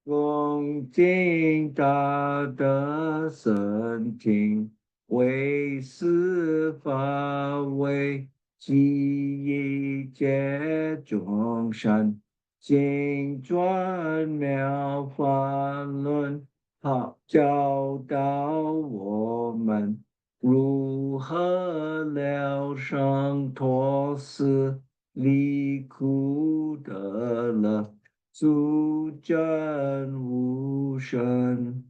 恭敬大德圣听，为师法为记一切众生，经转妙法轮，好教导我们如何了生脱死，离苦得乐。诸真无生。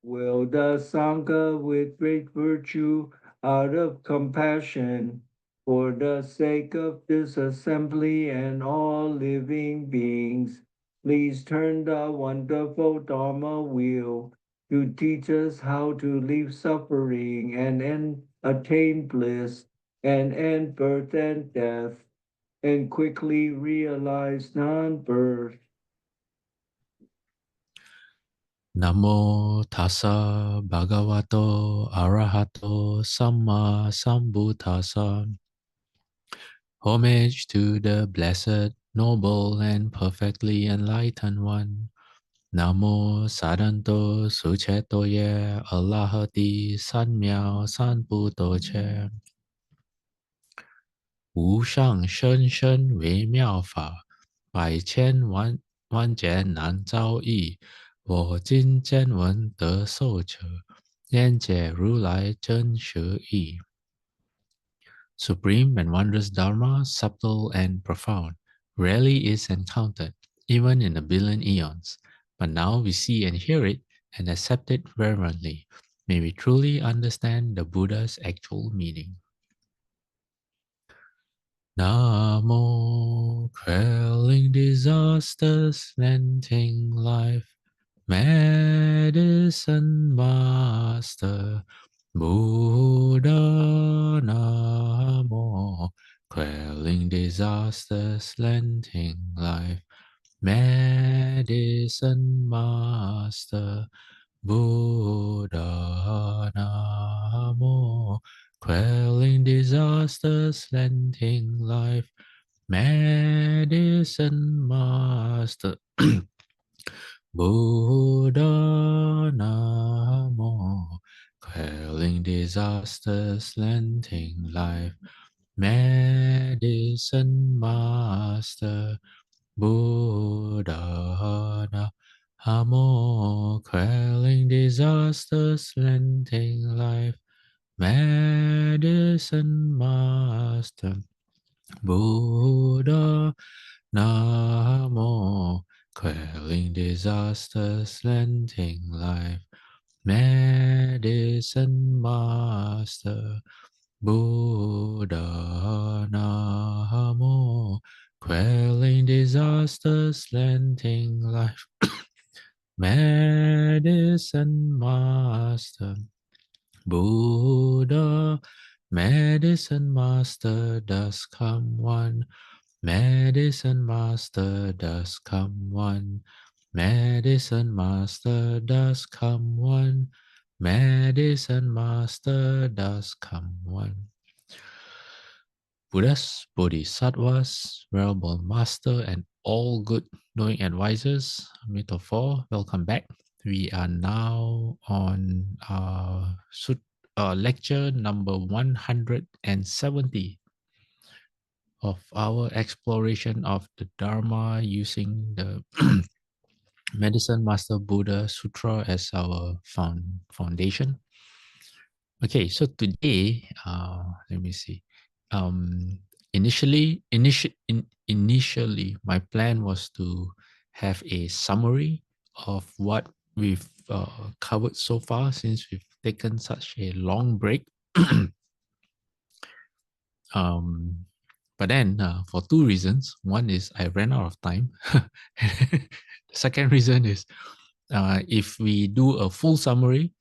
Will the Sangha with great virtue, out of compassion, for the sake of this assembly and all living beings, please turn the wonderful Dharma wheel to teach us how to leave suffering and attain bliss and end birth and death and quickly realize non-birth. Namo tassa bhagavato arahato samma sambuddhassa. Homage to the blessed, noble, and perfectly enlightened one. Namo sadanto suchetoye alahati sanmyao sanbuddhoche. 无上甚深微妙法，百千万劫难遭遇。我今见闻得受者，愿解如来真实义。Supreme and wondrous Dharma, subtle and profound, rarely is encountered, even in a billion eons. But now we see and hear it and accept it reverently. May we truly understand the Buddha's actual meaning. Namo, quelling disasters, lengthening life, Medicine Master Buddha. Namo, quelling disasters, lengthening life, Medicine Master Buddha. Namo, quelling disasters, lengthening life, Medicine Master Buddha. Namo, quelling disasters, lengthening life, Medicine Master Buddha. Namo, quelling disasters, lengthening life, Medicine Master Buddha. Namo, quelling disasters, lengthening life, Medicine Master Buddha. Namo, quelling disasters, lengthening life, Medicine Master Buddha. Medicine Master does come one. Medicine Master does come one. Medicine Master does come one. Medicine Master does come one. Buddhas, Bodhisattvas, Venerable Master, and all good knowing advisors, Metaphor, welcome back. We are now on lecture number 170 of our exploration of the Dharma using the Medicine Master Buddha Sutra as our foundation. Okay, so today, let me see. Initially, my plan was to have a summary of what we've covered so far since we've taken such a long break. But then, for two reasons. One is I ran out of time. The second reason is if we do a full summary,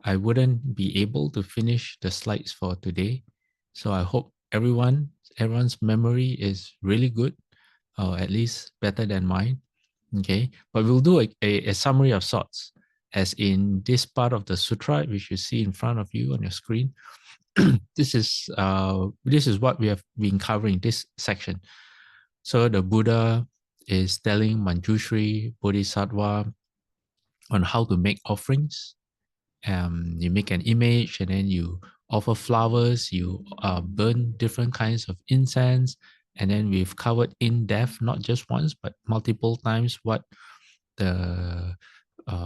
I wouldn't be able to finish the slides for today. So I hope everyone's memory is really good, or at least better than mine. Okay, but we'll do a summary of sorts, as in this part of the sutra, which you see in front of you on your screen. This is what we have been covering this section. So the Buddha is telling Manjushri Bodhisattva on how to make offerings. You make an image and then you offer flowers, you burn different kinds of incense, and then we've covered in depth, not just once, but multiple times, what the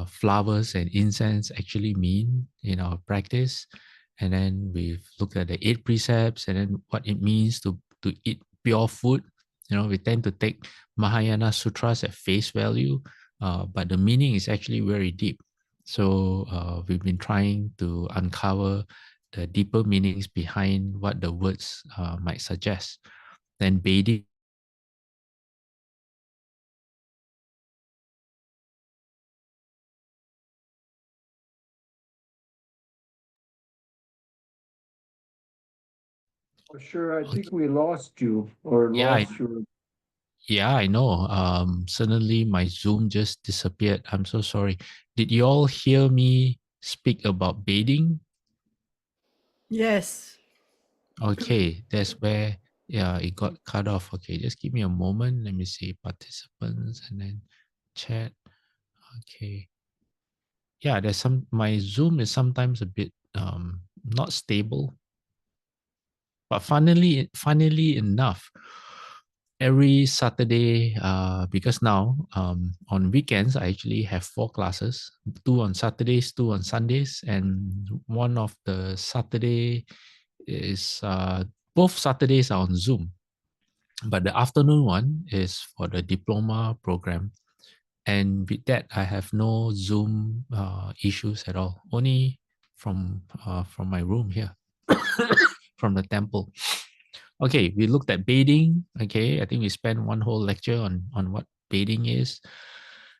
flowers and incense actually mean in our practice. And then we've looked at the 8 precepts and then what it means to eat pure food. We tend to take Mahayana sutras at face value, but the meaning is actually very deep. So we've been trying to uncover the deeper meanings behind what the words might suggest. Then bathing. Sure, I think we lost you or Yeah, lost your. yeah, I know. Suddenly my Zoom just disappeared. I'm so sorry. Did you all hear me speak about bathing? Yes. Okay, that's where, yeah, it got cut off. Okay, just give me a moment. Let me see participants and then chat. Okay. Yeah, my Zoom is sometimes a bit not stable. But funnily enough, every Saturday, because now on weekends, I actually have 4 classes, 2 on Saturdays, 2 on Sundays. And one of the Saturday is, both Saturdays are on Zoom. But the afternoon one is for the diploma program. And with that, I have no Zoom issues at all, only from my room here, from the temple. Okay, we looked at bathing. Okay, I think we spent one whole lecture on what bathing is.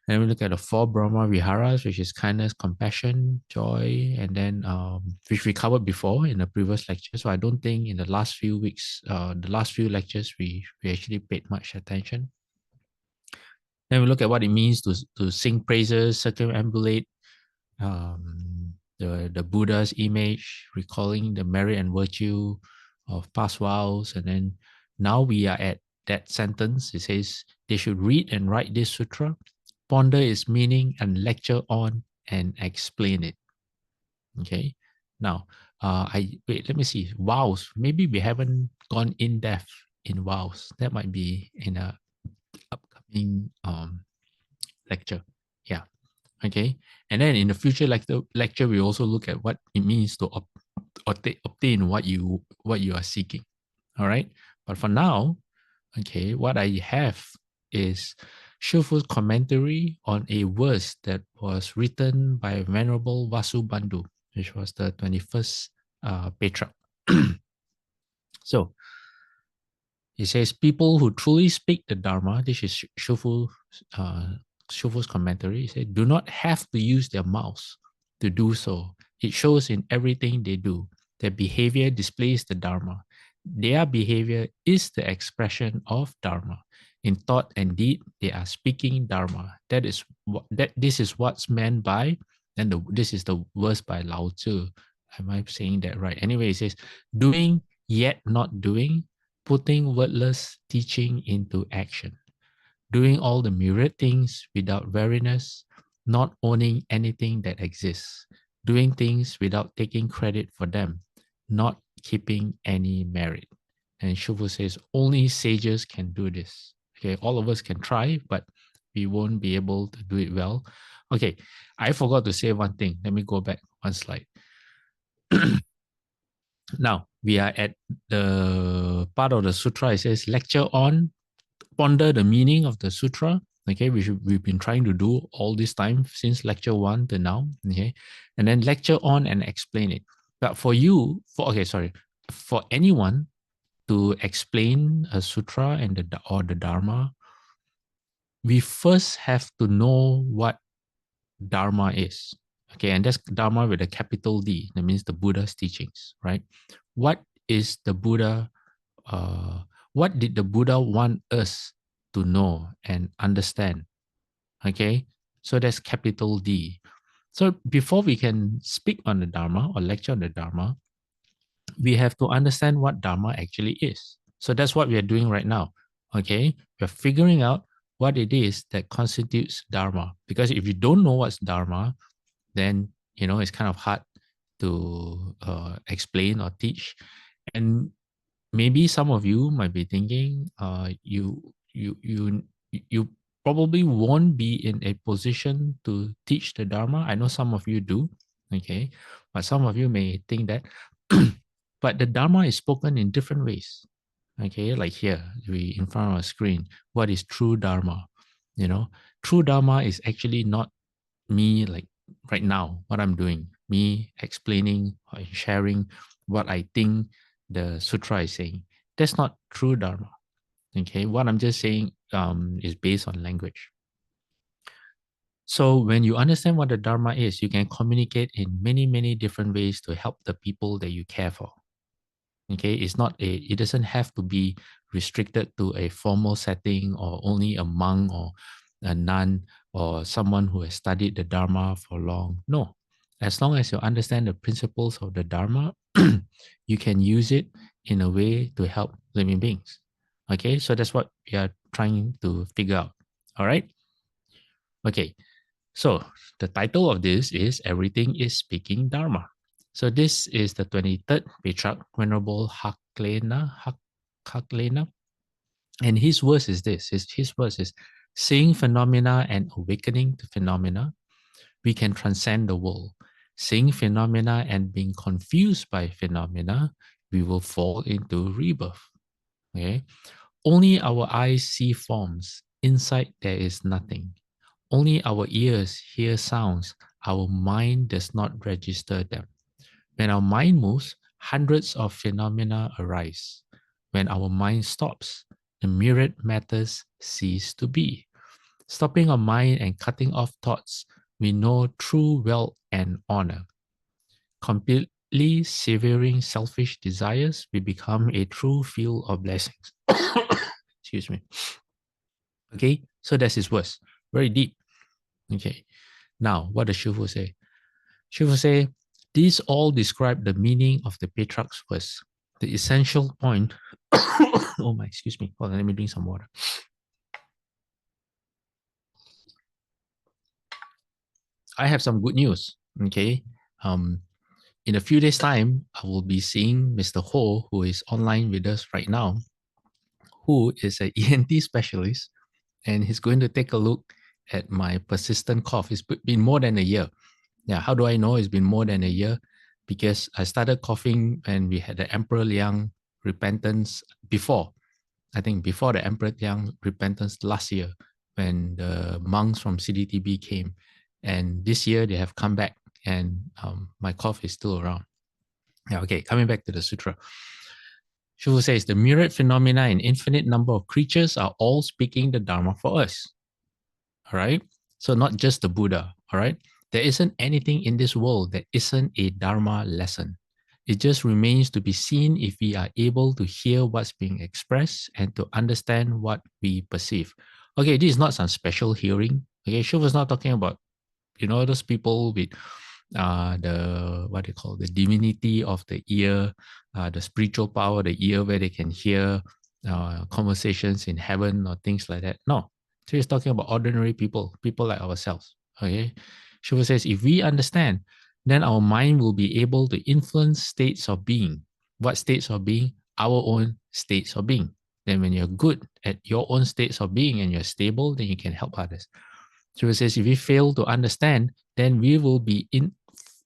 And we look at the 4 Brahma Viharas, which is kindness, compassion, joy, and then which we covered before in the previous lecture. So I don't think in the last few weeks, the last few lectures, we actually paid much attention. Then we look at what it means to sing praises, circumambulate the Buddha's image, recalling the merit and virtue of past vows. And then now we are at that sentence. It says they should read and write this sutra, ponder its meaning, and lecture on and explain it. Okay. Now, let me see. Vows. Maybe we haven't gone in depth in vows. That might be in a upcoming lecture. Yeah. Okay. And then in the future lecture, we also look at what it means to obtain what you are seeking. All right. But for now, okay, what I have is Shufu's commentary on a verse that was written by Venerable Vasubandhu, which was the 21st patriarch. So he says, people who truly speak the Dharma, this is Shufu's commentary, he said, do not have to use their mouths to do so. It shows in everything they do. Their behavior displays the Dharma. Their behavior is the expression of Dharma. In thought and deed, they are speaking Dharma. This is what's meant by, and this is the verse by Lao Tzu. Am I saying that right? Anyway, it says, doing yet not doing, putting wordless teaching into action, doing all the myriad things without weariness, not owning anything that exists, doing things without taking credit for them, not keeping any merit. And Shufu says, only sages can do this. Okay, all of us can try, but we won't be able to do it well. Okay, I forgot to say one thing. Let me go back one slide. Now, we are at the part of the sutra. It says, lecture on, ponder the meaning of the sutra. Okay, we've been trying to do all this time since lecture 1 to now. Okay, and then lecture on and explain it. But for anyone to explain a sutra and or the Dharma, we first have to know what Dharma is. Okay, and that's Dharma with a capital D. That means the Buddha's teachings, right? What is the Buddha? What did the Buddha want us to know and understand? Okay, so that's capital D. So before we can speak on the Dharma or lecture on the Dharma, we have to understand what Dharma actually is. So that's what we are doing right now. Okay, we're figuring out what it is that constitutes Dharma. Because if you don't know what's Dharma, then it's kind of hard to explain or teach. And maybe some of you might be thinking, you probably won't be in a position to teach the Dharma. I know some of you do, okay, but some of you may think that. But the Dharma is spoken in different ways. Okay, like here, we in front of our screen, what is true Dharma? True Dharma is actually not me like right now, what I'm doing, me explaining or sharing what I think the sutra is saying. That's not true Dharma. Okay, what I'm just saying is based on language. So when you understand what the Dharma is, you can communicate in many, many different ways to help the people that you care for. Okay, it doesn't have to be restricted to a formal setting or only a monk or a nun or someone who has studied the Dharma for long. No, as long as you understand the principles of the Dharma, you can use it in a way to help living beings. Okay, so that's what we are trying to figure out. All right. Okay, so the title of this is Everything is Speaking Dharma. So this is the 23rd Patriarch, Venerable Haklena. And his verse is this. His verse is, seeing phenomena and awakening to phenomena, we can transcend the world. Seeing phenomena and being confused by phenomena, we will fall into rebirth. Okay? Only our eyes see forms. Inside there is nothing. Only our ears hear sounds. Our mind does not register them. When our mind moves, hundreds of phenomena arise. When our mind stops, the myriad matters cease to be. Stopping our mind and cutting off thoughts, we know true wealth and honor. Completely severing selfish desires, we become a true field of blessings. Excuse me. Okay, so that's his verse. Very deep. Okay, now what does Shifu say? Shifu say, these all describe the meaning of the Patriarch's verse. The essential point. Oh my, excuse me. Hold on, let me drink some water. I have some good news. Okay. In a few days' time, I will be seeing Mr. Ho, who is online with us right now, who is an ENT specialist, and he's going to take a look at my persistent cough. It's been more than a year. Yeah, how do I know it's been more than a year? Because I started coughing when we had the Emperor Liang repentance before. I think before the Emperor Liang repentance last year, when the monks from CDTB came. And this year they have come back and my cough is still around. Yeah, okay, coming back to the sutra. Shufu says, the myriad phenomena and infinite number of creatures are all speaking the Dharma for us. All right? So not just the Buddha, all right? There isn't anything in this world that isn't a Dharma lesson. It just remains to be seen if we are able to hear what's being expressed and to understand what we perceive. Okay, this is not some special hearing. Okay, Shufu's not talking about, those people with the what they call the divinity of the ear, the spiritual power of the ear, where they can hear conversations in heaven or things like that. No, so he's talking about ordinary people, people like ourselves. Okay, Shiva says if we understand, then our mind will be able to influence states of being. What states of being? Our own states of being. Then when you're good at your own states of being and you're stable, then you can help others. Shiva says if we fail to understand, then we will be in.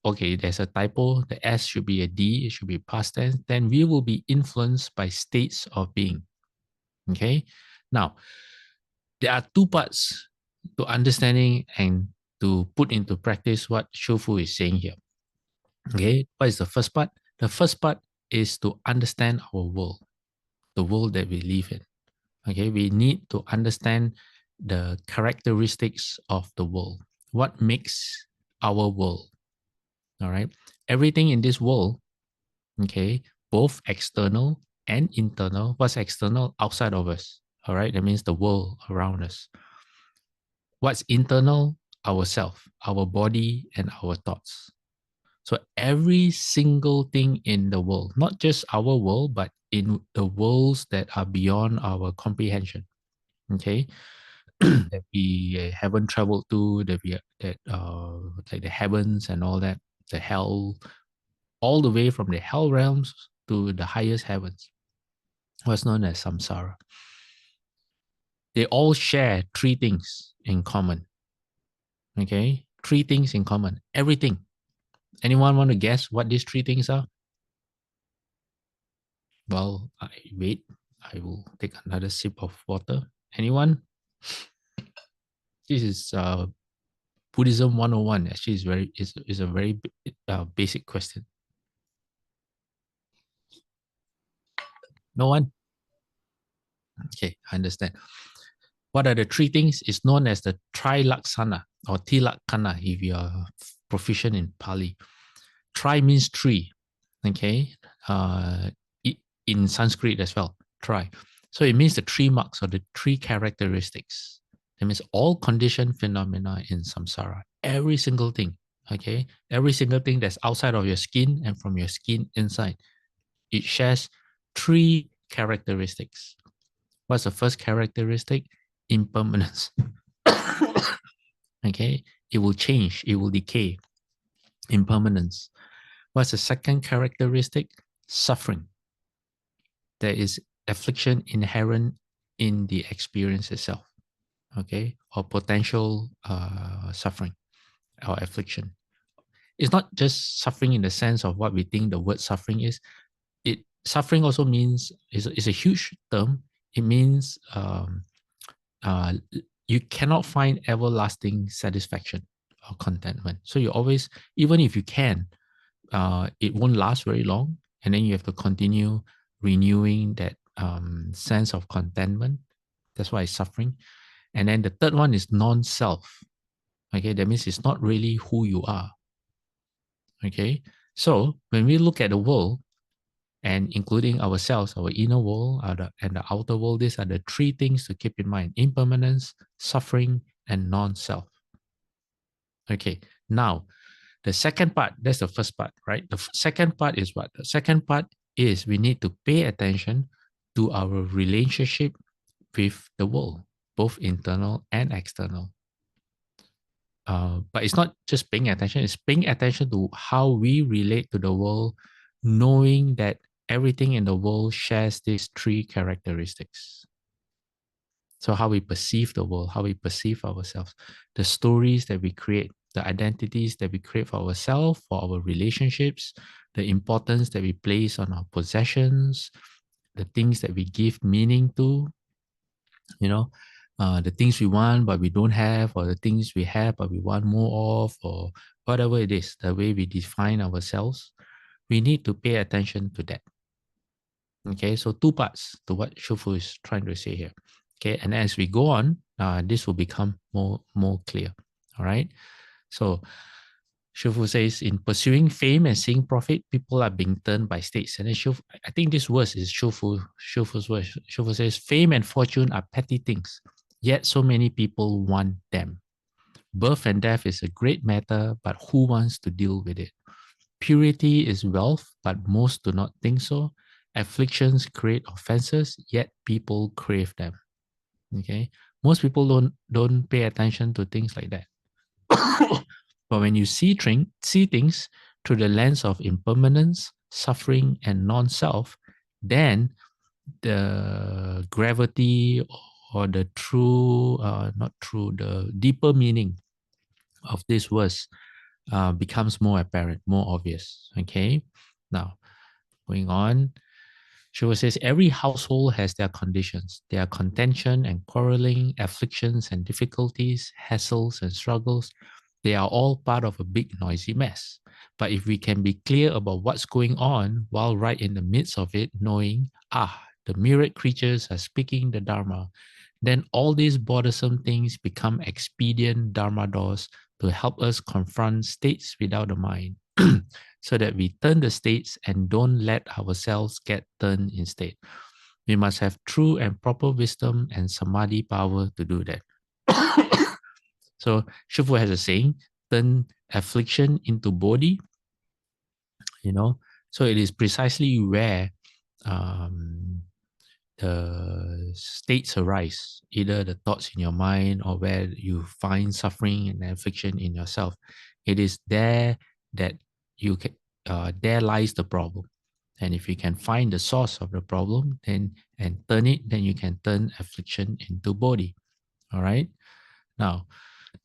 Okay, there's a typo. The S should be a D. It should be past tense. Then we will be influenced by states of being. Okay. Now, there are two parts to understanding and to put into practice what Shufu is saying here. Okay. What is the first part? The first part is to understand our world, the world that we live in. Okay. We need to understand the characteristics of the world. What makes our world? All right. Everything in this world, okay, both external and internal. What's external? Outside of us. All right. That means the world around us. What's internal? Ourself, our body, and our thoughts. So every single thing in the world, not just our world, but in the worlds that are beyond our comprehension. Okay. that we haven't traveled to, like the heavens and all that, the hell, all the way from the hell realms to the highest heavens, what's known as samsara. They all share three things in common. Okay, three things in common. Everything. Anyone want to guess what these three things are? Well, I wait. I will take another sip of water. Anyone? This is Buddhism 101. Actually, is a very basic question. No one? Okay, I understand. What are the three things? It's known as the Trilaksana or Tilakkhana if you are proficient in Pali. Tri means three, okay? In Sanskrit as well, tri. So it means the three marks or the three characteristics. That means all conditioned phenomena in samsara, every single thing, okay? Every single thing that's outside of your skin and from your skin inside, it shares three characteristics. What's the first characteristic? Impermanence. Okay, it will change, it will decay. Impermanence. What's the second characteristic? Suffering. There is affliction inherent in the experience itself, okay, or potential suffering or affliction. It's not just suffering in the sense of what we think the word suffering is. Suffering also means is a huge term. It means uh, you cannot find everlasting satisfaction or contentment. So you always, even if you can, it won't last very long, and then you have to continue renewing that sense of contentment. That's why it's suffering. And then the third one is non-self. Okay, that means it's not really who you are. Okay, so when we look at the world, and including ourselves, our inner world and the outer world, these are the three things to keep in mind: impermanence, suffering, and non-self. Okay, now the second part, that's the first part, right? The second part is what? The second part is we need to pay attention to our relationship with the world, both internal and external. But it's not just paying attention, it's paying attention to how we relate to the world, knowing that everything in the world shares these three characteristics. So how we perceive the world, how we perceive ourselves, the stories that we create, the identities that we create for ourselves, for our relationships, the importance that we place on our possessions, the things that we give meaning to, the things we want but we don't have, or the things we have but we want more of, or whatever it is, the way we define ourselves, we need to pay attention to that. Okay, so two parts to what Shufu is trying to say here. Okay, and as we go on, this will become more clear. All right. So Shufu says, in pursuing fame and seeing profit, people are being turned by states. And then Shufu, I think this verse is Shufu's verse. Shufu says, fame and fortune are petty things, yet so many people want them. Birth and death is a great matter, but who wants to deal with it? Purity is wealth, but most do not think so. Afflictions create offenses, yet people crave them. Okay, most people don't pay attention to things like that. But when you see things through the lens of impermanence, suffering, and non-self, then the gravity or the the deeper meaning of this verse becomes more apparent, more obvious. Okay, now going on. Shiva says every household has their conditions, their contention and quarreling, afflictions and difficulties, hassles and struggles. They are all part of a big noisy mess. But if we can be clear about what's going on while right in the midst of it, knowing, the myriad creatures are speaking the Dharma, then all these bothersome things become expedient Dharma doors to help us confront states without the mind. So that we turn the states and don't let ourselves get turned instead. We must have true and proper wisdom and samadhi power to do that. So Shifu has a saying, turn affliction into bodhi, so it is precisely where the states arise, either the thoughts in your mind or where you find suffering and affliction in yourself, it is there that you can, there lies the problem. And if you can find the source of the problem, then and turn it, then you can turn affliction into bodhi. All right. Now,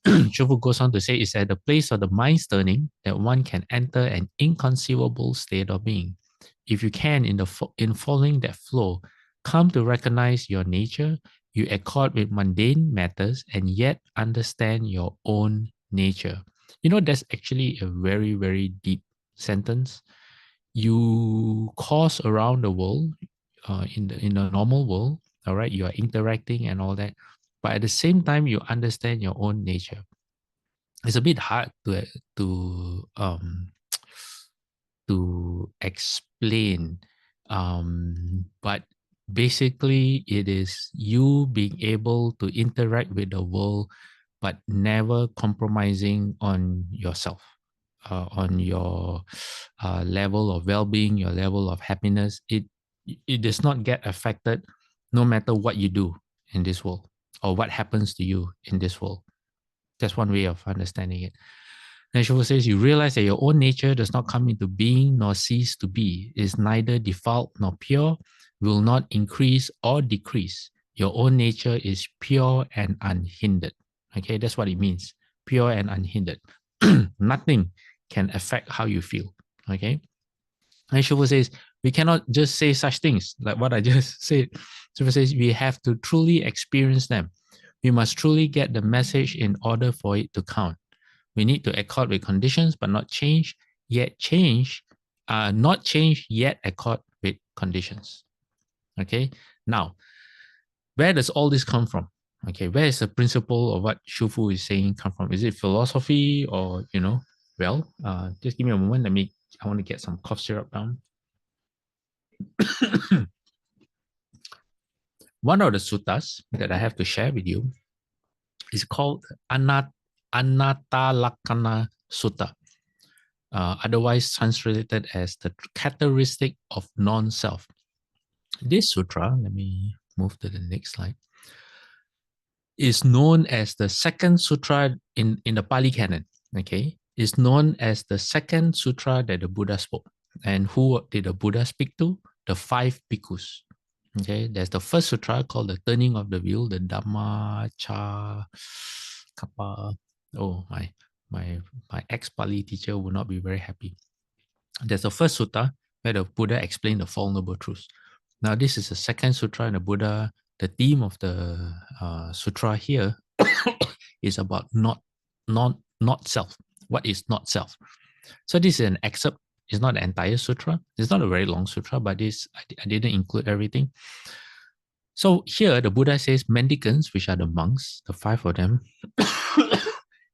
Shufu goes on to say, it's at the place of the mind's turning that one can enter an inconceivable state of being. If you can, in following that flow, come to recognize your nature, you accord with mundane matters and yet understand your own nature. You know, that's actually a very, very deep sentence. You cause around the world, in the normal world, all right, you are interacting and all that, but at the same time, you understand your own nature. It's a bit hard to to explain, but basically, it is you being able to interact with the world, but never compromising on yourself, on your level of well-being, your level of happiness. It does not get affected, no matter what you do in this world or what happens to you in this world. That's one way of understanding it. And Shofu says, you realize that your own nature does not come into being nor cease to be, is neither default nor pure, will not increase or decrease. Your own nature is pure and unhindered. Okay, that's what it means. Pure and unhindered. Nothing can affect how you feel. Okay. And Shofu says, we cannot just say such things like what I just said. Shofu says, we have to truly experience them. We must truly get the message in order for it to count. We need to accord with conditions, but not change, yet change, not change, yet accord with conditions. Okay. Now, where does all this come from? Okay. Where is the principle of what Shufu is saying come from? Is it philosophy or, well, just give me a moment. I want to get some cough syrup down. One of the suttas that I have to share with you is called Anatalakkhana Sutta, otherwise translated as the characteristic of non-self. This sutra, let me move to the next slide, is known as the second sutra in the Pali Canon. Okay, is known as the second sutra that the Buddha spoke. And who did the Buddha speak to? The 5 bhikkhus. Okay, there's the first sutra called the turning of the wheel, the Dhamma Cha Kappa. Oh, my ex-Pali teacher will not be very happy. There's the first sutta where the Buddha explained the Four Noble Truths. Now, this is the second sutra in the Buddha. The theme of the sutra here is about not self. What is not self? So this is an excerpt. It's not the entire sutra. It's not a very long sutra, but this I didn't include everything. So here the Buddha says mendicants, which are the monks, the 5 of them,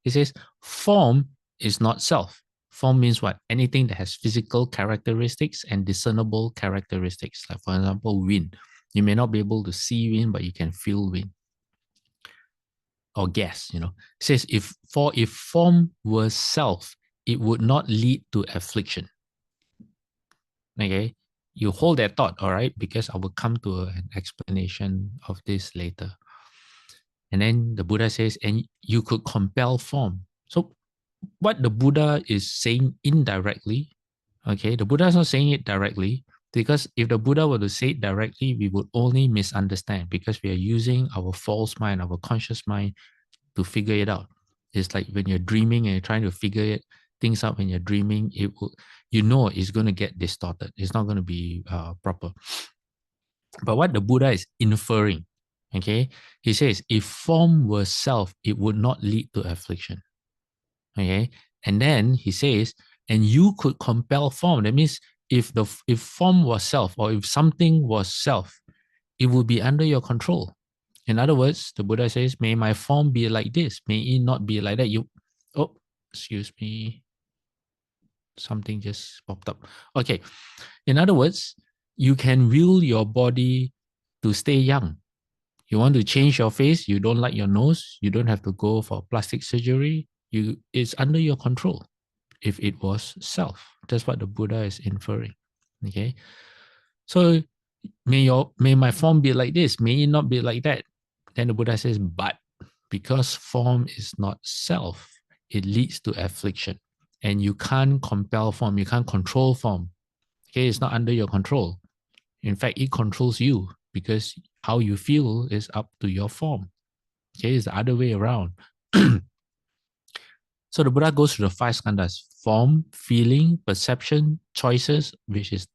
he says form is not self. Form means what? Anything that has physical characteristics and discernible characteristics. Like for example, wind. You may not be able to see wind, but you can feel wind. Or gas, It says if form were self, it would not lead to affliction. Okay, you hold that thought, all right, because I will come to an explanation of this later. And then the Buddha says, and you could compel form. So what the Buddha is saying indirectly, okay, the Buddha is not saying it directly, because if the Buddha were to say it directly, we would only misunderstand because we are using our false mind, our conscious mind to figure it out. It's like when you're dreaming and you're trying to figure things out when you're dreaming, it's going to get distorted. It's not going to be proper. But what the Buddha is inferring, okay, he says, if form were self, it would not lead to affliction. Okay, and then he says, and you could compel form. That means if form was self, or if something was self, it would be under your control. In other words, the Buddha says, may my form be like this, may it not be like that. Excuse me. Something just popped up. Okay. In other words, you can will your body to stay young. You want to change your face, you don't like your nose, you don't have to go for plastic surgery. It's under your control if it was self. That's what the Buddha is inferring. Okay. So may my form be like this, may it not be like that. Then the Buddha says, but because form is not self, it leads to affliction. And you can't compel form, you can't control form. Okay, it's not under your control. In fact, it controls you because how you feel is up to your form. Okay, it's the other way around. So the Buddha goes through the five skandhas: form, feeling, perception, choices, which is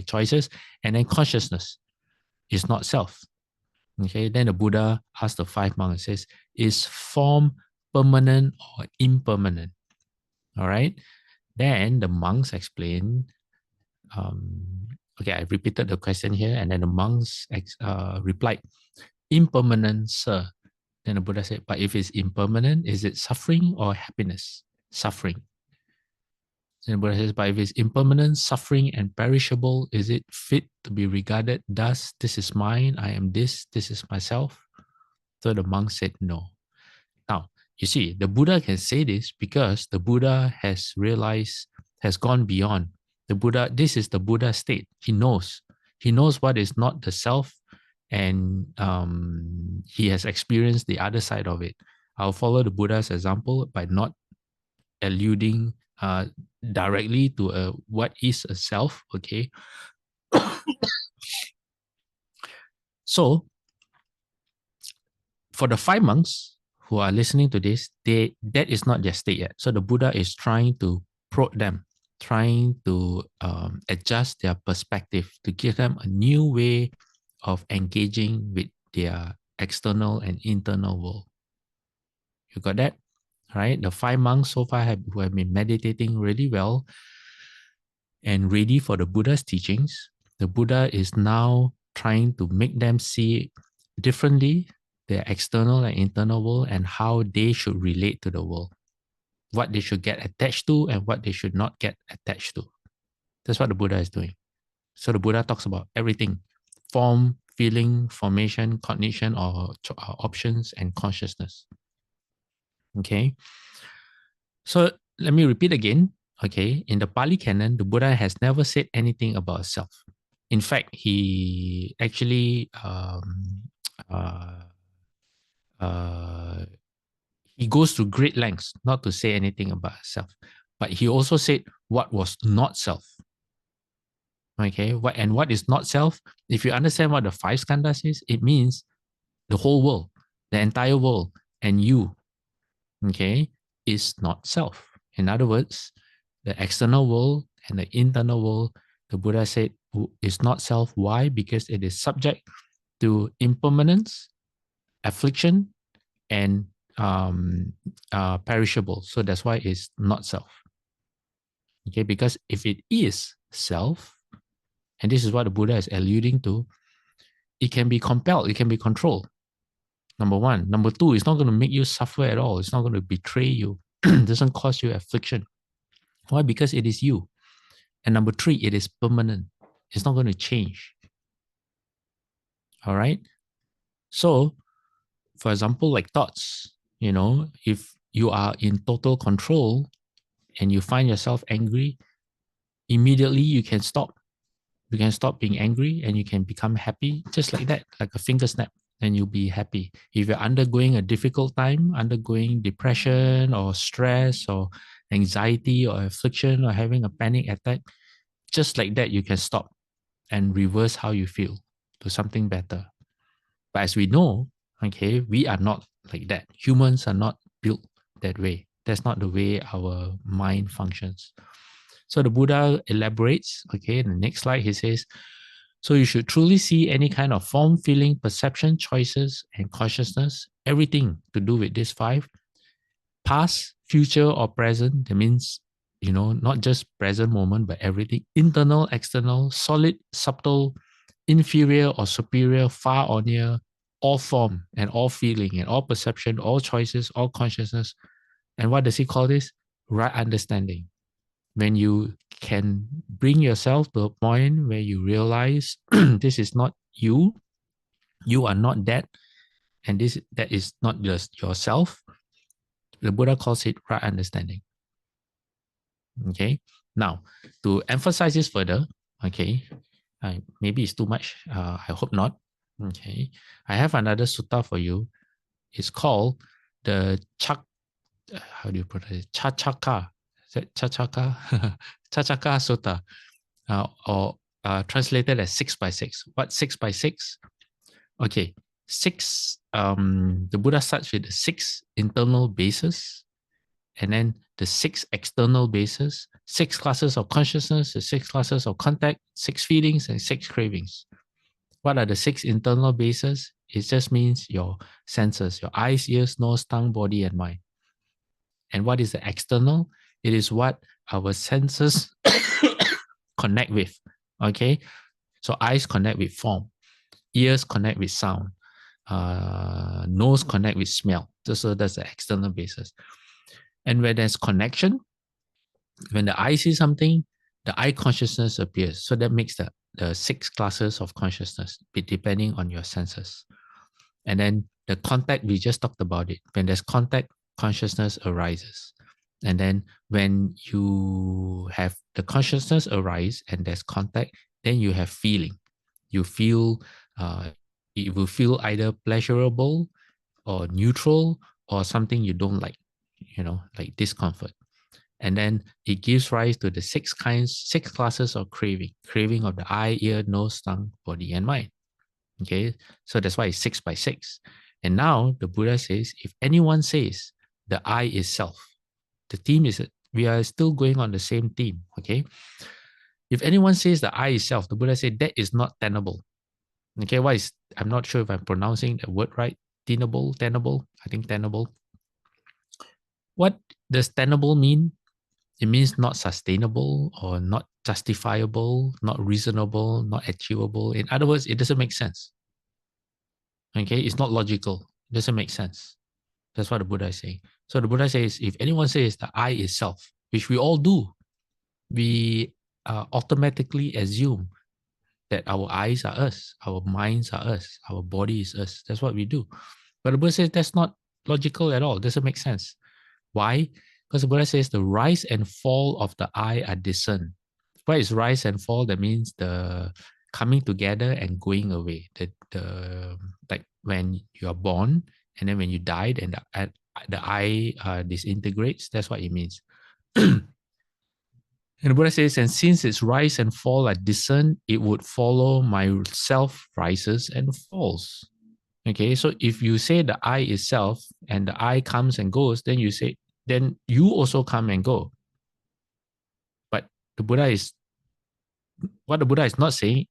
choices, and then consciousness is not self. Okay, then the Buddha asks the five monks, says, is form permanent or impermanent? All right. Then the monks explain. I repeated the question here, and then the monks replied, impermanent, sir. Then the Buddha said, but if it's impermanent, is it suffering or happiness? Suffering. Then the Buddha says, but if it's impermanent, suffering, and perishable, is it fit to be regarded thus? This is mine, I am this is myself. So the monk said no. Now, you see, the Buddha can say this because the Buddha has realized, has gone beyond. The Buddha, this is the Buddha state. He knows. He knows what is not the self, and he has experienced the other side of it. I'll follow the Buddha's example by not alluding directly to what is a self, okay? So, for the five monks who are listening to this, that is not their state yet. So the Buddha is trying to prod them, trying to adjust their perspective, to give them a new way of engaging with their external and internal world. You got that? Right? The five monks so far who have been meditating really well and ready for the Buddha's teachings. The Buddha is now trying to make them see differently their external and internal world and how they should relate to the world, what they should get attached to and what they should not get attached to. That's what the Buddha is doing. So the Buddha talks about everything: form, feeling, formation, cognition, or options, and consciousness. Okay. So let me repeat again. Okay. In the Pali Canon, the Buddha has never said anything about self. In fact, he actually he goes to great lengths not to say anything about self, but he also said what was not self. Okay, what is not self? If you understand what the five skandhas is, it means the whole world, the entire world, and you. Okay, is not self. In other words, the external world and the internal world, the Buddha said, is not self. Why? Because it is subject to impermanence, affliction, and perishable. So that's why it's not self. Okay, because if it is self, and this is what the Buddha is alluding to, it can be compelled, it can be controlled. Number one. Number two, it's not going to make you suffer at all. It's not going to betray you. It doesn't cause you affliction. Why? Because it is you. And number three, it is permanent. It's not going to change. All right. So, for example, like thoughts, if you are in total control and you find yourself angry, immediately you can stop. You can stop being angry and you can become happy just like that, like a finger snap, and you'll be happy. If you're undergoing a difficult time, undergoing depression or stress or anxiety or affliction or having a panic attack, just like that, you can stop and reverse how you feel to something better. But as we know, okay, we are not like that. Humans are not built that way. That's not the way our mind functions. So the Buddha elaborates, okay, in the next slide, he says, so you should truly see any kind of form, feeling, perception, choices, and consciousness, everything to do with these five, past, future, or present. That means, not just present moment, but everything, internal, external, solid, subtle, inferior or superior, far or near, all form and all feeling and all perception, all choices, all consciousness. And what does he call this? Right understanding. When you can bring yourself to a point where you realize this is not you, you are not that, and that is not just yourself, the Buddha calls it right understanding. Okay. Now, to emphasize this further, okay, Maybe it's too much. I hope not. Okay. I have another sutta for you. It's called the how do you pronounce it? Chachaka. Is that Chachaka? Chachaka Sutta. Or translated as 6 by 6. What 6 by 6? Okay. Six, the Buddha starts with the 6 internal bases, and then the 6 external bases, 6 classes of consciousness, the 6 classes of contact, 6 feelings, and 6 cravings. What are the 6 internal bases? It just means your senses, your eyes, ears, nose, tongue, body, and mind. And what is the external? It is what our senses connect with. Okay. So eyes connect with form, ears connect with sound, nose connect with smell. So that's the external basis. And when there's connection, when the eye sees something, the eye consciousness appears. So that makes the 6 classes of consciousness, depending on your senses. And then the contact, we just talked about it. When there's contact, consciousness arises. And then when you have the consciousness arise and there's contact, then you have feeling. You feel, it will feel either pleasurable or neutral or something you don't like, like discomfort. And then it gives rise to the 6 classes of craving of the eye, ear, nose, tongue, body, and mind. Okay, so that's why it's 6 by 6. And now the Buddha says, if anyone says the I is self, the theme is, we are still going on the same theme. Okay, if anyone says the I is self, the Buddha said that is not tenable. Okay, I'm not sure if I'm pronouncing the word right. Tenable, I think tenable. What does tenable mean? It means not sustainable or not justifiable, not reasonable, not achievable. In other words, it doesn't make sense. Okay, it's not logical. It doesn't make sense. That's what the Buddha is saying. So the Buddha says, if anyone says the I is self, which we all do, we automatically assume that our eyes are us, our minds are us, our body is us. That's what we do. But the Buddha says that's not logical at all. It doesn't make sense. Why? Because the Buddha says the rise and fall of the I are discerned. What is rise and fall? That means the coming together and going away. The like when you are born and then when you died and the I disintegrates. That's what it means. And the Buddha says, and since its rise and fall are discerned, it would follow my self rises and falls. Okay, so if you say the I is self and the I comes and goes, then you also come and go. But what the Buddha is not saying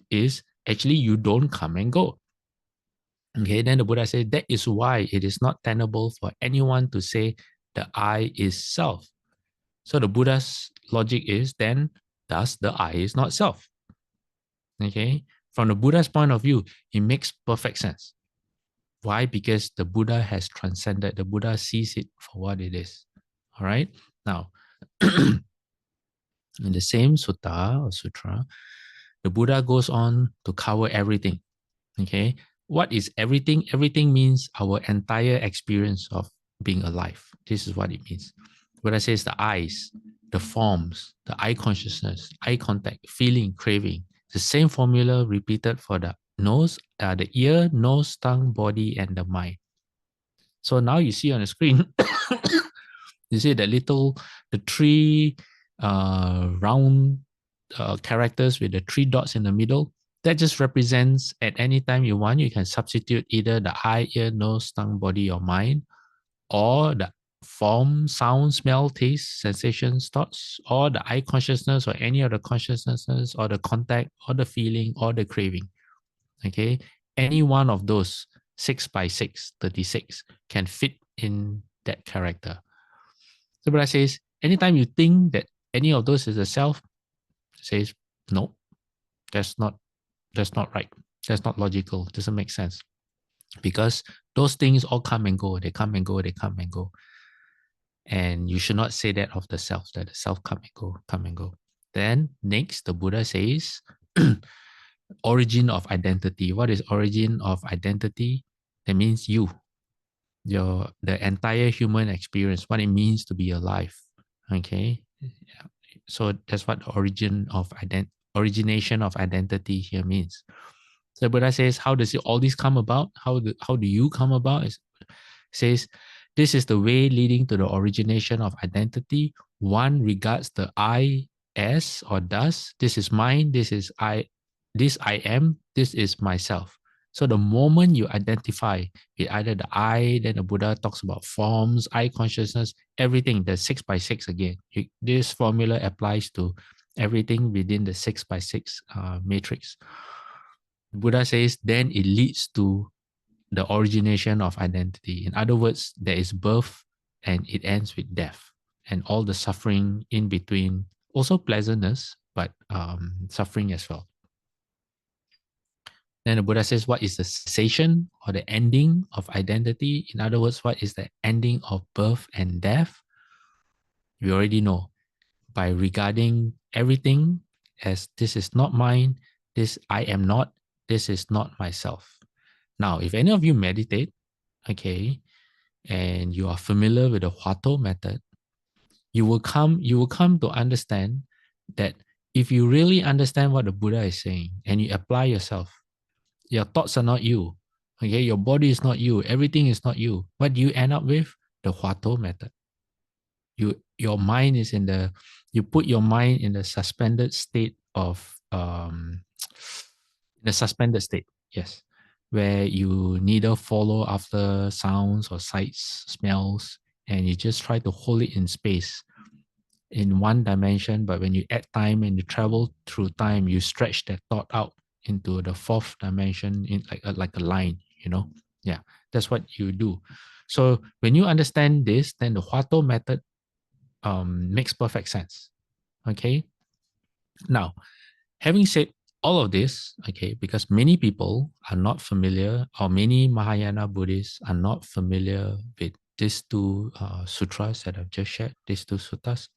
is actually you don't come and go. Okay, then the Buddha said that is why it is not tenable for anyone to say the I is self. So the Buddha's logic is then thus the I is not self. Okay, from the Buddha's point of view, it makes perfect sense. Why? Because the Buddha has transcended. The Buddha sees it for what it is. All right. Now, in the same sutta or sutra, the Buddha goes on to cover everything. Okay. What is everything? Everything means our entire experience of being alive. This is what it means. Buddha says the eyes, the forms, the eye consciousness, eye contact, feeling, craving. The same formula repeated for the nose, the ear, nose, tongue, body, and the mind. So now you see on the screen, you see the 3 round characters with the 3 dots in the middle. That just represents at any time you want, you can substitute either the eye, ear, nose, tongue, body, or mind, or the form, sound, smell, taste, sensations, thoughts, or the eye consciousness, or any of the consciousnesses, or the contact, or the feeling, or the craving. Okay, any one of those 6 by 6, 36 can fit in that character. So Buddha says, anytime you think that any of those is a self, says, no, that's not right. That's not logical. It doesn't make sense. Because those things all come and go. They come and go. They come and go. And you should not say that of the self, that the self come and go. Then next, the Buddha says, origin of identity. What is origin of identity? That means you, the entire human experience, what it means to be alive. Okay, so that's what the origin origination of identity here means. So Buddha says, how does it, all this come about? How do you come about? It says, this is the way leading to the origination of identity. One regards the I as or does. This is mine. This is I. This I am. This is myself. So the moment you identify with either the I, then the Buddha talks about forms, I consciousness, everything, the 6x6 again. This formula applies to everything within the 6x6 matrix. The Buddha says, then it leads to the origination of identity. In other words, there is birth and it ends with death and all the suffering in between, also pleasantness, but suffering as well. Then the Buddha says, what is the cessation or the ending of identity? In other words, what is the ending of birth and death? We already know by regarding everything as this is not mine, this I am not, this is not myself. Now, if any of you meditate, okay, and you are familiar with the Huato method, you will come to understand that if you really understand what the Buddha is saying and you apply yourself, your thoughts are not you. Okay, your body is not you. Everything is not you. What do you end up with? The Huato method. Your mind is you put your mind in the suspended state of the suspended state. Yes, where you neither follow after sounds or sights, smells, and you just try to hold it in space in one dimension. But when you add time and you travel through time, you stretch that thought out into the fourth dimension in like a line, Yeah, that's what you do. So when you understand this, then the Huato method makes perfect sense. Okay. Now, having said all of this, okay, because many people are not familiar, or many Mahayana Buddhists are not familiar with these two sutras that I've just shared, these two suttas.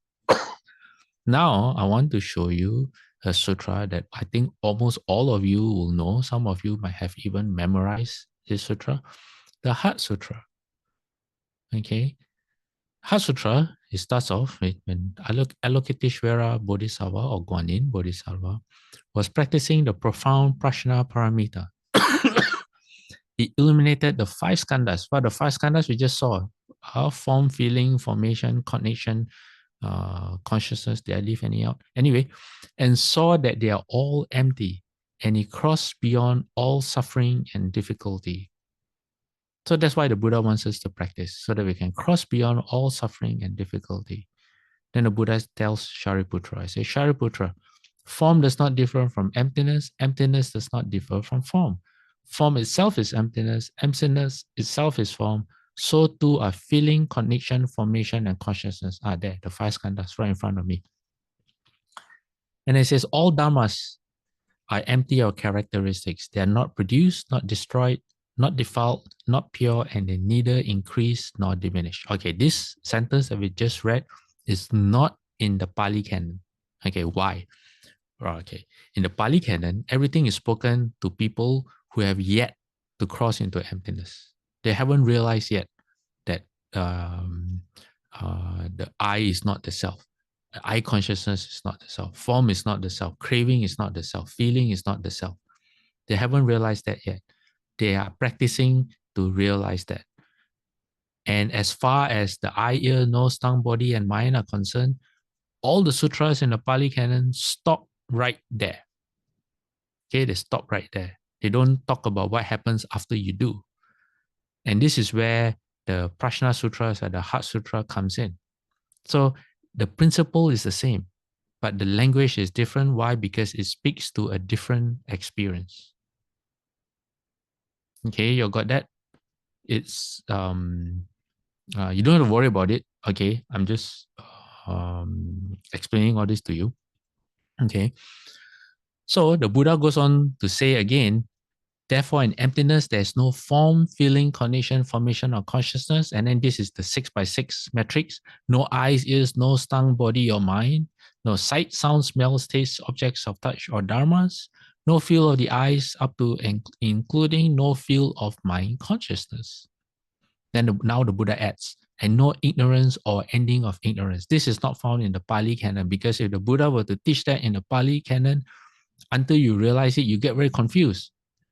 Now, I want to show you a sutra that I think almost all of you will know. Some of you might have even memorized this sutra, the Heart Sutra. Okay. Heart Sutra, it starts off with when Avalokiteshvara Bodhisattva or Guanyin Bodhisattva was practicing the profound Prajna Paramita. It illuminated the five skandhas. What the five skandhas we just saw? Form, feeling, formation, cognition, consciousness. Did I leave any out? Anyway, and saw that they are all empty, and he crossed beyond all suffering and difficulty. So that's why the Buddha wants us to practice, so that we can cross beyond all suffering and difficulty. Then the Buddha tells Shariputra, I say, Shariputra, form does not differ from emptiness. Emptiness does not differ from form. Form itself is emptiness. Emptiness itself is form. So too are feeling, cognition, formation, and consciousness are there. The five skandhas right in front of me. And it says, all dharmas are empty of characteristics. They are not produced, not destroyed, not defiled, not pure, and they neither increase nor diminish. Okay, this sentence that we just read is not in the Pali Canon. Okay, why? Okay, in the Pali Canon, everything is spoken to people who have yet to cross into emptiness. They haven't realized yet that the I is not the self. I consciousness is not the self. Form is not the self. Craving is not the self. Feeling is not the self. They haven't realized that yet. They are practicing to realize that. And as far as the eye, ear, nose, tongue, body, and mind are concerned, all the sutras in the Pali Canon stop right there. Okay, they stop right there. They don't talk about what happens after you do. And this is where the Prajna Sutras or the Heart Sutra comes in. So the principle is the same, but the language is different. Why? Because it speaks to a different experience. Okay, you got that? It's you don't have to worry about it. Okay, I'm just explaining all this to you. Okay, so the Buddha goes on to say again, therefore in emptiness there's no form, feeling, cognition, formation, or consciousness. And then this is the 6x6 matrix. No eyes, ears, nose, tongue, body, or mind. No sight, sound, smells, taste, objects of touch, or dharmas. No feel of the eyes up to including no feel of mind consciousness. Then now the Buddha adds, and no ignorance or ending of ignorance. This is not found in the Pali Canon, because if the Buddha were to teach that in the Pali Canon, Until you realize it, you get very confused.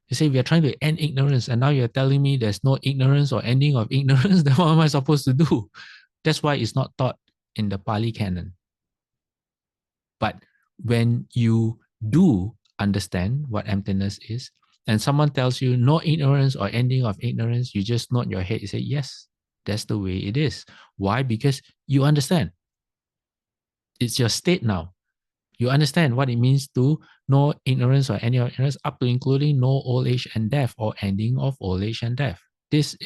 You say, we are trying to end ignorance, and now you're telling me there's no ignorance or ending of ignorance. Then what am I supposed to do? That's why it's not taught in the Pali canon. But when you do understand what emptiness is, and someone tells you no ignorance or ending of ignorance, you just nod your head. You say, yes, that's the way it is. Why? Because you understand. It's your state now. You understand what it means to no ignorance or ending of ignorance, up to including no old age and death or ending of old age and death. This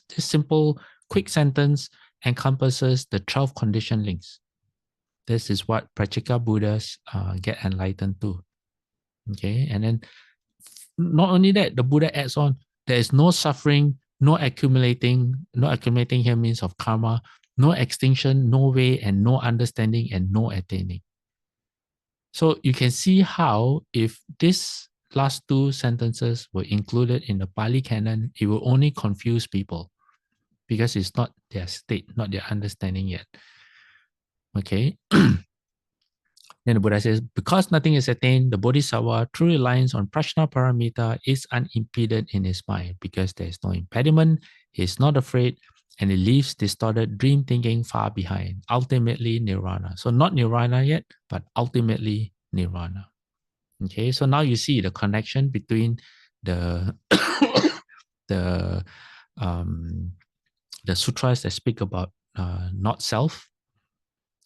simple, quick sentence encompasses the 12 condition links. This is what Practika Buddhas get enlightened to. Okay, and then not only that, the Buddha adds on, there is no suffering, no accumulating. No accumulating here means of karma, no extinction, no way, and no understanding, and no attaining. So you can see how if these last two sentences were included in the Pali canon, it will only confuse people because it's not their state, not their understanding yet. Okay. Then the Buddha says, because nothing is attained, the Bodhisattva, through reliance on Prajna Paramita, is unimpeded in his mind because there is no impediment, he is not afraid, and he leaves distorted dream thinking far behind, ultimately nirvana. So not nirvana yet, but ultimately nirvana. Okay, so now you see the connection between the the the sutras that speak about not self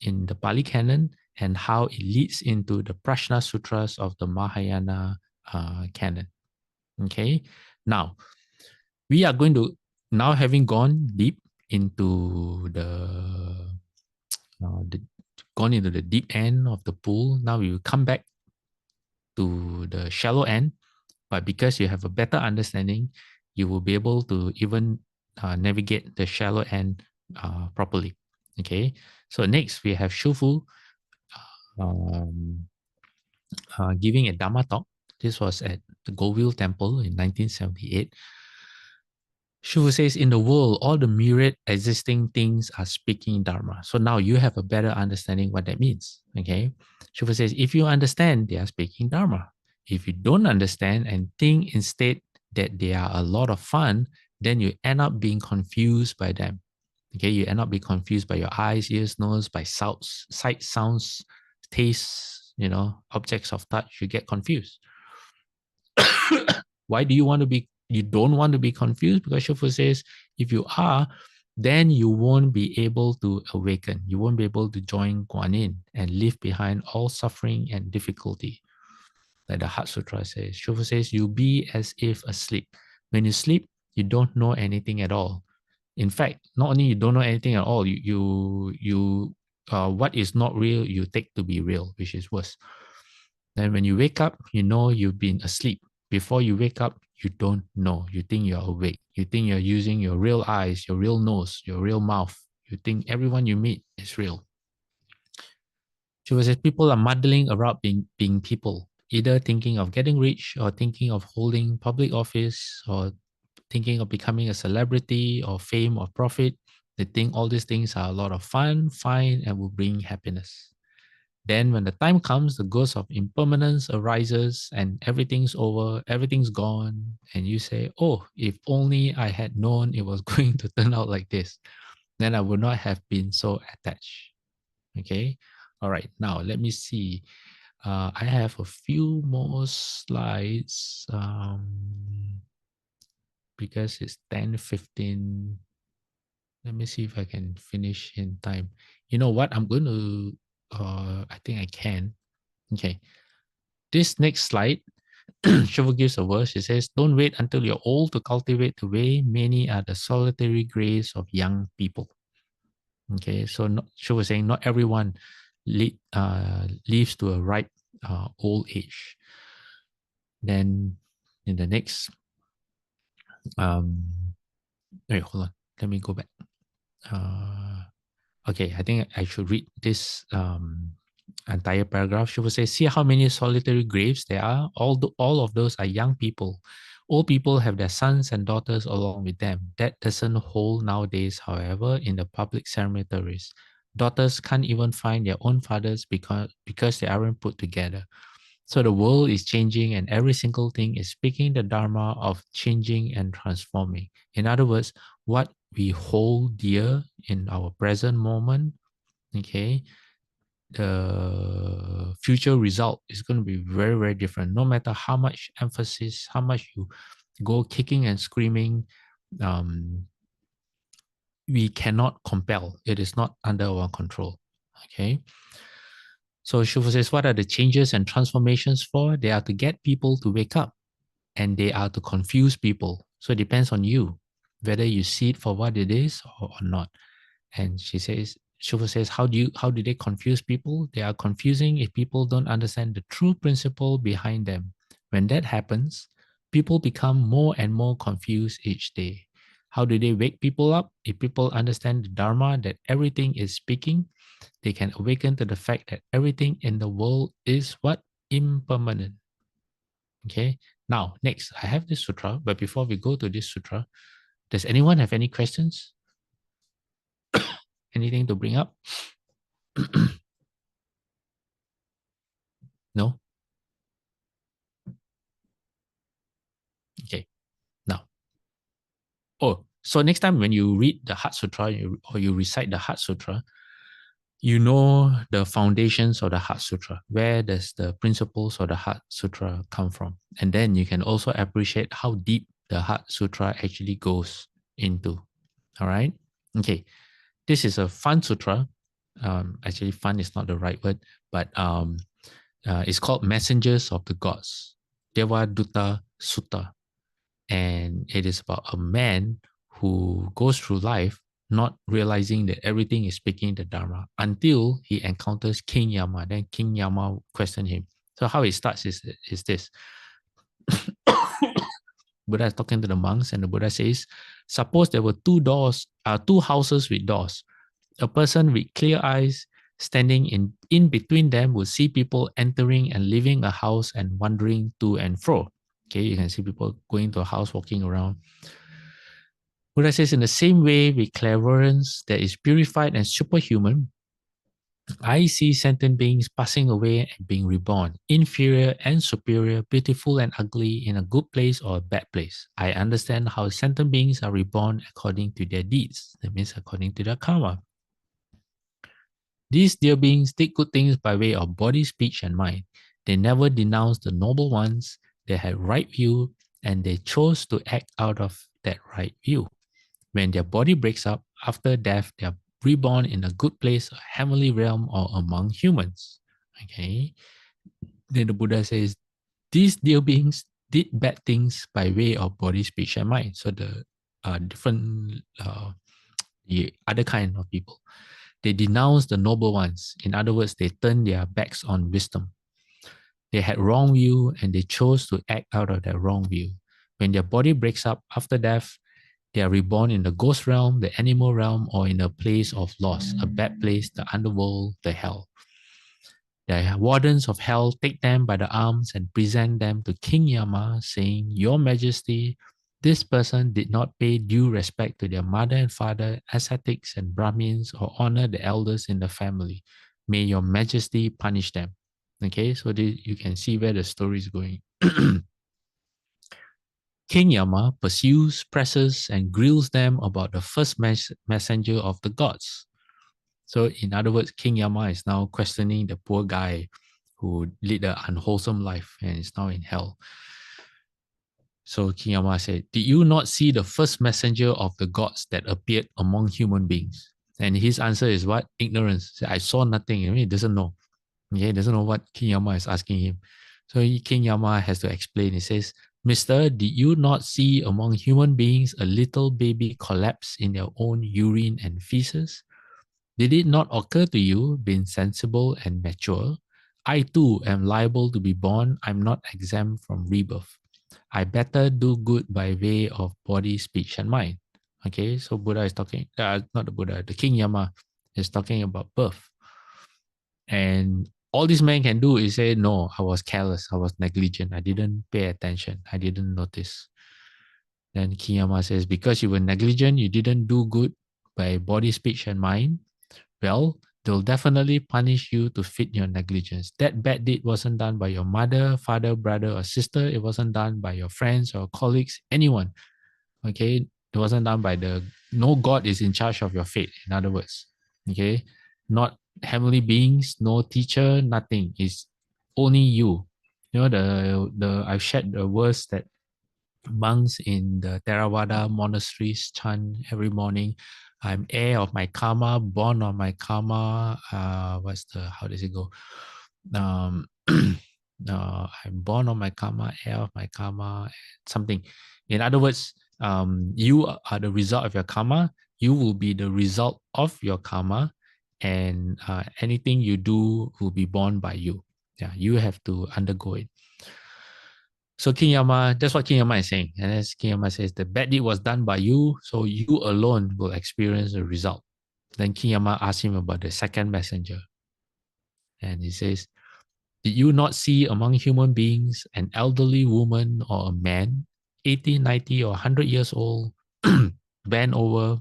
in the Pali canon and how it leads into the Prajna Sutras of the Mahayana canon. Okay, now we are going to, now having gone deep into gone into the deep end of the pool, now we will come back to the shallow end, but because you have a better understanding, you will be able to even navigate the shallow end properly. Okay, so next we have Shufu giving a Dharma talk. This was at the Govil Temple in 1978. Shufu says, in the world, all the myriad existing things are speaking Dharma. So now you have a better understanding what that means. Okay. Shufu says, if you understand, they are speaking Dharma. If you don't understand and think instead that they are a lot of fun, then you end up being confused by them. Okay. You end up being confused by your eyes, ears, nose, by sight, sounds, tastes, objects of touch. You get confused. Why do you don't want to be confused? Because Shufu says, if you are, then you won't be able to awaken. You won't be able to join Guan Yin and leave behind all suffering and difficulty. Like the Heart Sutra says. Shufu says, you be as if asleep. When you sleep, you don't know anything at all. In fact, not only you don't know anything at all, what is not real, you take to be real, which is worse. Then when you wake up, you know you've been asleep. Before you wake up, you don't know. You think you're awake. You think you're using your real eyes, your real nose, your real mouth. You think everyone you meet is real. She says people are muddling around being people, either thinking of getting rich or thinking of holding public office or thinking of becoming a celebrity or fame or profit. They think all these things are a lot of fun, fine, and will bring happiness. Then when the time comes, the ghost of impermanence arises and everything's over, everything's gone. And you say, oh, if only I had known it was going to turn out like this, then I would not have been so attached. Okay. All right. Now let me see. I have a few more slides because it's 10:15. Let me see if I can finish in time. You know what? I'm going to, I think I can. Okay. This next slide, Shiva gives a verse. It says, don't wait until you're old to cultivate the way. Many are the solitary graves of young people. Okay. So Shiva was saying not everyone lives to a ripe old age. Then in the next, wait, hold on. Let me go back. Okay, I think I should read this entire paragraph. She will say, see how many solitary graves there are. All of those are young people. Old people have their sons and daughters along with them. That doesn't hold nowadays, however, in the public cemeteries. Daughters can't even find their own fathers because they aren't put together. So the world is changing and every single thing is speaking the Dharma of changing and transforming. In other words, what we hold dear in our present moment, okay, the future result is going to be very, very different. No matter how much emphasis, how much you go kicking and screaming, we cannot compel. It is not under our control. Okay. So Shufu says, what are the changes and transformations for? They are to get people to wake up and they are to confuse people. So it depends on you, whether you see it for what it is or not. And Shufu says, how do they confuse people? They are confusing if people don't understand the true principle behind them. When that happens, people become more and more confused each day. How do they wake people up? If people understand the Dharma that everything is speaking, they can awaken to the fact that everything in the world is what? Impermanent. Okay. Now, next, I have this sutra, but before we go to this sutra, does anyone have any questions? Anything to bring up? No? Okay. Now, so next time when you read the Heart Sutra or you recite the Heart Sutra, you know the foundations of the Heart Sutra. Where does the principles of the Heart Sutra come from? And then you can also appreciate how deep the Heart Sutra actually goes into. All right? Okay. This is a fun sutra. Actually, fun is not the right word, but it's called Messengers of the Gods, Devadutta Sutta. And it is about a man who goes through life not realizing that everything is speaking the Dharma until he encounters King Yama. Then King Yama questions him. So how it starts is this. Buddha is talking to the monks, and the Buddha says, suppose there were two houses with doors. A person with clear eyes standing in between them would see people entering and leaving a house and wandering to and fro. Okay, you can see people going to a house, walking around. Buddha says, in the same way, with clairvoyance that is purified and superhuman, I see sentient beings passing away and being reborn, inferior and superior, beautiful and ugly, in a good place or a bad place. I understand how sentient beings are reborn according to their deeds. That means according to their karma. These dear beings did good things by way of body, speech, and mind. They never denounced the noble ones. They had right view, and they chose to act out of that right view. When their body breaks up after death, they are reborn in a good place, a heavenly realm, or among humans. Okay. Then the Buddha says, these dear beings did bad things by way of body, speech, and mind. So the the other kind of people. They denounced the noble ones. In other words, they turned their backs on wisdom. They had wrong view and they chose to act out of their wrong view. When their body breaks up after death, they are reborn in the ghost realm, the animal realm, or in a place of loss, a bad place, the underworld, the hell. The wardens of hell take them by the arms and present them to King Yama, saying, Your Majesty, this person did not pay due respect to their mother and father, ascetics and Brahmins, or honor the elders in the family. May Your Majesty punish them. Okay, so you can see where the story is going. King Yama pursues, presses, and grills them about the first messenger of the gods. So, in other words, King Yama is now questioning the poor guy who led an unwholesome life and is now in hell. So, King Yama said, Did you not see the first messenger of the gods that appeared among human beings? And his answer is what? Ignorance. I saw nothing. I mean, he doesn't know. Okay, he doesn't know what King Yama is asking him. So, King Yama has to explain. He says, Mister, did you not see among human beings a little baby collapse in their own urine and feces? Did it not occur to you, being sensible and mature? I too am liable to be born. I'm not exempt from rebirth. I better do good by way of body, speech, and mind. Okay, so Buddha is talking, not the Buddha, the King Yama is talking about birth. And all this man can do is say, no, I was careless, I was negligent, I didn't pay attention, I didn't notice. Then King Yama says, because you were negligent, you didn't do good by body, speech, and mind. Well, They'll definitely punish you to fit your negligence. That bad deed wasn't done by your mother, father, brother, or sister. It wasn't done by your friends or colleagues, anyone. Okay. It wasn't done by no God is in charge of your fate, in other words. Okay. Not heavenly beings, no teacher, nothing. It's only you. You know, I've shared the verse that monks in the Theravada monasteries chant every morning. I'm heir of my karma, born of my karma. How does it go? Um, I'm born of my karma, heir of my karma, something. In other words, you are the result of your karma. You will be the result of your karma, and anything you do will be borne by you. Yeah, you have to undergo it. So King Yama, that's what King Yama is saying. And as King Yama says, the bad deed was done by you, so you alone will experience the result. Then King Yama asks him about the second messenger. And he says, did you not see among human beings an elderly woman or a man, 80, 90, or 100 years old, bent over,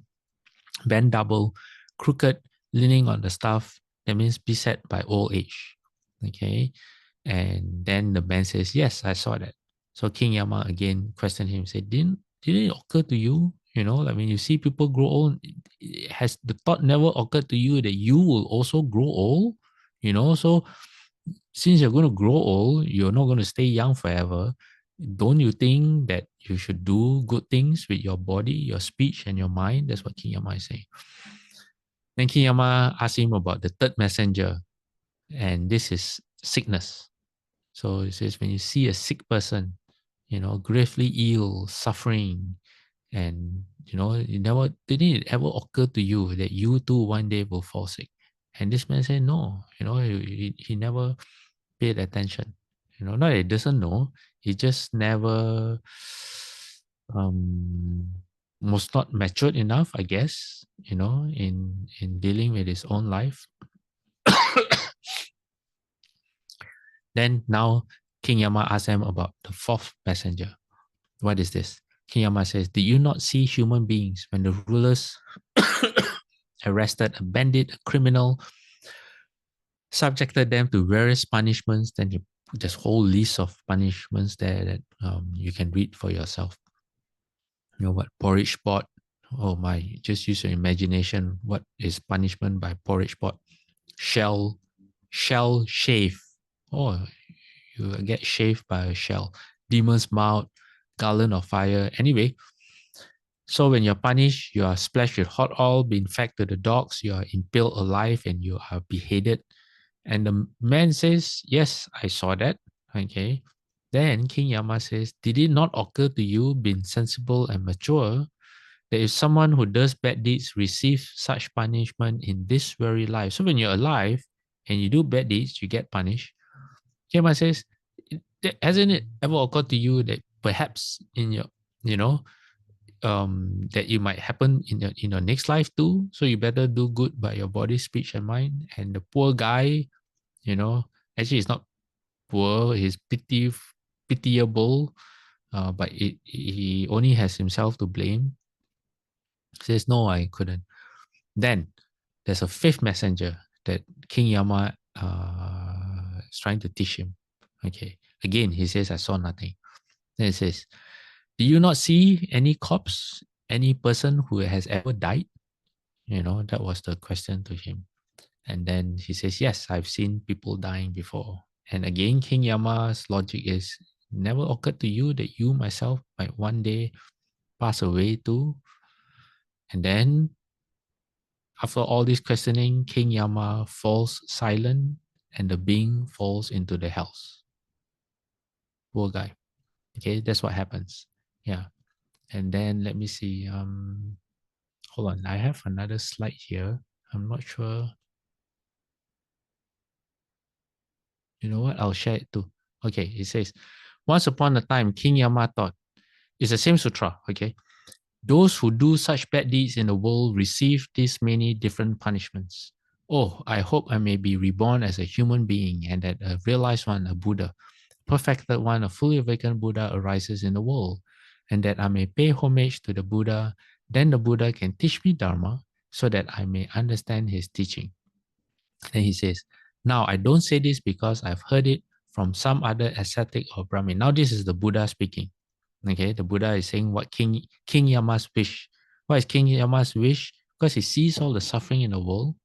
bent double, crooked, leaning on the staff? That means beset by old age. Okay. And then the man says, yes, I saw that. So King Yama again questioned him, said, did it occur to you? You know, like when you see people grow old, has the thought never occurred to you that you will also grow old? You know, so since you're going to grow old, you're not going to stay young forever. Don't you think that you should do good things with your body, your speech, and your mind? That's what King Yama is saying. Then King Yama asked him about the third messenger, and this is sickness. So it says, when you see a sick person, you know, gravely ill, suffering, and you know, didn't it ever occur to you that you too one day will fall sick? And this man said, no, you know, he never paid attention. You know, not that he doesn't know, he just never um was not matured enough, I guess, you know, in dealing with his own life. Then now King Yama asks him about the fourth messenger. What is this? King Yama says, did you not see human beings when the rulers arrested a bandit, a criminal, subjected them to various punishments? Then there's whole list of punishments there that you can read for yourself. You know what? Porridge pot. Oh my, just use your imagination. What is punishment by porridge pot? Shell shave. Oh, you get shaved by a shell. Demon's mouth, garland of fire. Anyway, so when you're punished, you are splashed with hot oil, being fed to the dogs, you are impaled alive, and you are beheaded. And the man says, yes, I saw that. Okay. Then King Yama says, did it not occur to you, being sensible and mature, that if someone who does bad deeds receives such punishment in this very life? So when you're alive and you do bad deeds, you get punished. King Yama says, hasn't it ever occurred to you that perhaps in your, you know, that it might happen in your next life too? So you better do good by your body, speech, and mind. And the poor guy, you know, actually he's not poor, he's pitiable, but he only has himself to blame. He says, no, I couldn't. Then there's a fifth messenger that King Yama is trying to teach him. Okay. Again, he says, I saw nothing. Then he says, do you not see any corpse, any person who has ever died? You know, that was the question to him. And then he says, yes, I've seen people dying before. And again, King Yama's logic is, never occurred to you that you myself might one day pass away too? And then after all this questioning, King Yama falls silent and the being falls into the hells. Poor guy. Okay, that's what happens. Yeah. And then let me see. Hold on. I have another slide here. I'm not sure. You know what? I'll share it too. Okay, it says, once upon a time, King Yama thought, it's the same sutra, okay? Those who do such bad deeds in the world receive these many different punishments. Oh, I hope I may be reborn as a human being and that a realized one, a Buddha, perfected one, a fully awakened Buddha arises in the world, and that I may pay homage to the Buddha. Then the Buddha can teach me Dharma so that I may understand his teaching. Then he says, now I don't say this because I've heard it from some other ascetic or Brahmin. Now this is the Buddha speaking. Okay, the Buddha is saying what King Yama's wish. What is King Yama's wish? Because he sees all the suffering in the world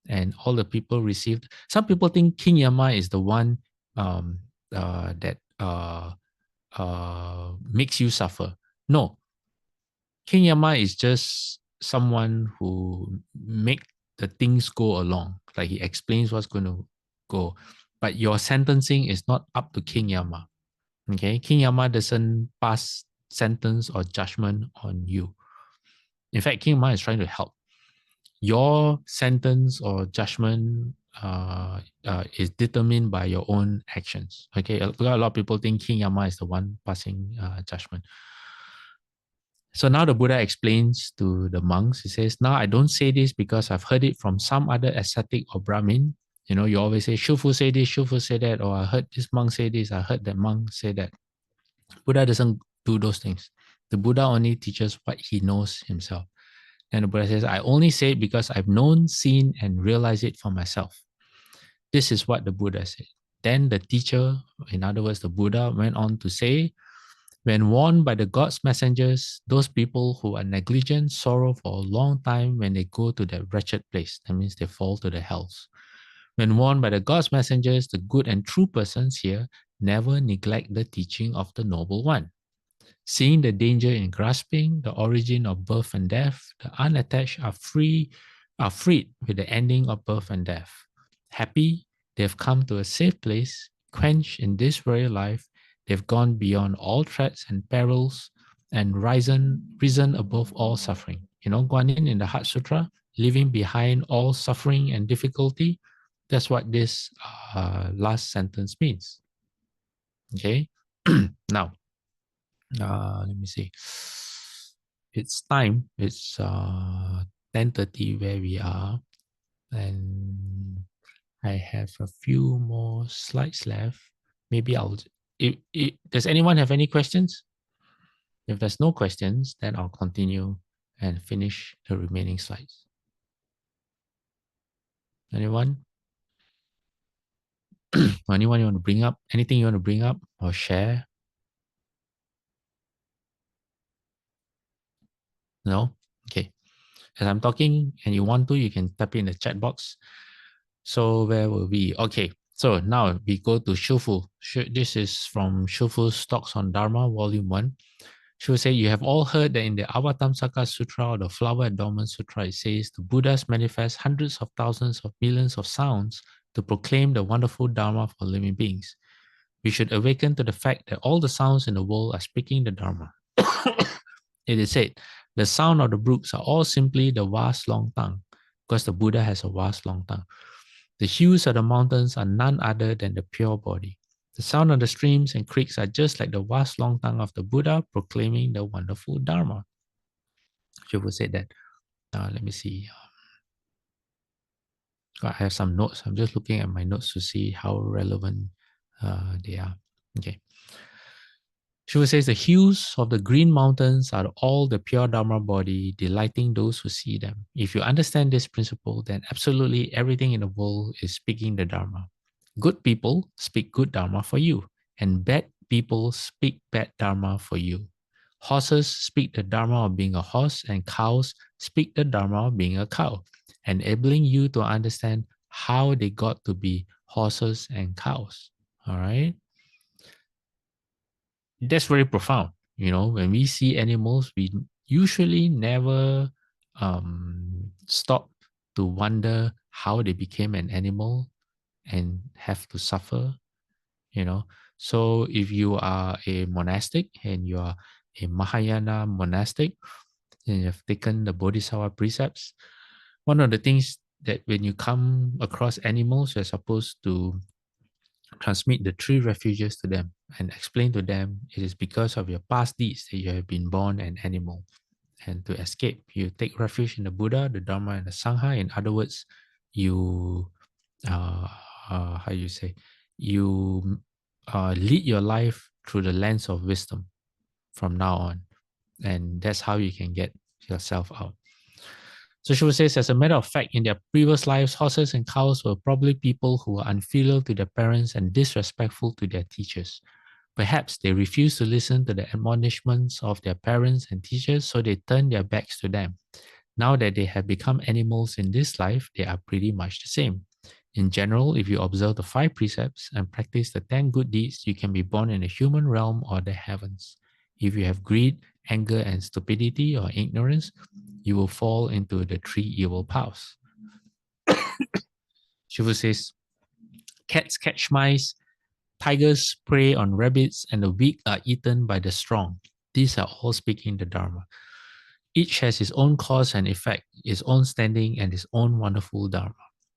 and all the people received. Some people think King Yama is the one that makes you suffer. No, King Yama is just someone who make the things go along. Like he explains what's going to go. But your sentencing is not up to King Yama. Okay, King Yama doesn't pass sentence or judgment on you. In fact, King Yama is trying to help. Your sentence or judgment is determined by your own actions. Okay, a lot of people think King Yama is the one passing judgment. So now the Buddha explains to the monks, he says, now I don't say this because I've heard it from some other ascetic or Brahmin. You know, you always say, Shufu say this, Shufu say that, or I heard this monk say this, I heard that monk say that. Buddha doesn't do those things. The Buddha only teaches what he knows himself. And the Buddha says, I only say it because I've known, seen, and realized it for myself. This is what the Buddha said. Then the teacher, in other words, the Buddha, went on to say, when warned by the God's messengers, those people who are negligent sorrow for a long time when they go to that wretched place. That means they fall to the hells. When warned by the God's messengers, the good and true persons here never neglect the teaching of the Noble One. Seeing the danger in grasping the origin of birth and death, the unattached are freed with the ending of birth and death. Happy, they have come to a safe place, quenched in this very life. They've gone beyond all threats and perils and risen above all suffering. You know, Guanyin in the Heart Sutra, leaving behind all suffering and difficulty. That's what this last sentence means. Okay, now let me see. It's time. It's 10:30 where we are, and I have a few more slides left. Maybe I'll. Does anyone have any questions? If there's no questions, then I'll continue and finish the remaining slides. Anyone? Anyone you want to bring up? Anything you want to bring up or share? No? Okay. As I'm talking and you want to, you can type in the chat box. So where were we? Okay. So now we go to Shufu. This is from Shufu's Talks on Dharma, Volume 1. Shufu say, you have all heard that in the Avatamsaka Sutra or the Flower Adornment Sutra, it says the Buddhas manifest hundreds of thousands of millions of sounds to proclaim the wonderful Dharma for living beings. We should awaken to the fact that all the sounds in the world are speaking the Dharma. It is said, the sound of the brooks are all simply the vast long tongue, because the Buddha has a vast long tongue. The hues of the mountains are none other than the pure body. The sound of the streams and creeks are just like the vast long tongue of the Buddha proclaiming the wonderful Dharma. Shivu said that. Let me see. I have some notes. I'm just looking at my notes to see how relevant they are. Okay. Shiva says the hues of the green mountains are all the pure Dharma body, delighting those who see them. If you understand this principle, then absolutely everything in the world is speaking the Dharma. Good people speak good Dharma for you, and bad people speak bad Dharma for you. Horses speak the Dharma of being a horse, and cows speak the Dharma of being a cow, enabling you to understand how they got to be horses and cows. All right? That's very profound. You know, when we see animals, we usually never stop to wonder how they became an animal and have to suffer, you know. So if you are a monastic and you are a Mahayana monastic and you have taken the Bodhisattva precepts, one of the things that when you come across animals, you're supposed to transmit the three refuges to them and explain to them it is because of your past deeds that you have been born an animal. And to escape, you take refuge in the Buddha, the Dharma, and the Sangha. In other words, you, how you say, you lead your life through the lens of wisdom from now on. And that's how you can get yourself out. So she says, as a matter of fact, in their previous lives, horses and cows were probably people who were unfilial to their parents and disrespectful to their teachers. Perhaps they refused to listen to the admonishments of their parents and teachers, so they turned their backs to them. Now that they have become animals in this life, they are pretty much the same. In general, if you observe the 5 precepts and practice the 10 good deeds, you can be born in the human realm or the heavens. If you have greed, anger, and stupidity or ignorance, you will fall into the 3 evil paths. Shiva says, cats catch mice, tigers prey on rabbits, and the weak are eaten by the strong. These are all speaking the Dharma. Each has its own cause and effect, its own standing, and its own wonderful Dharma.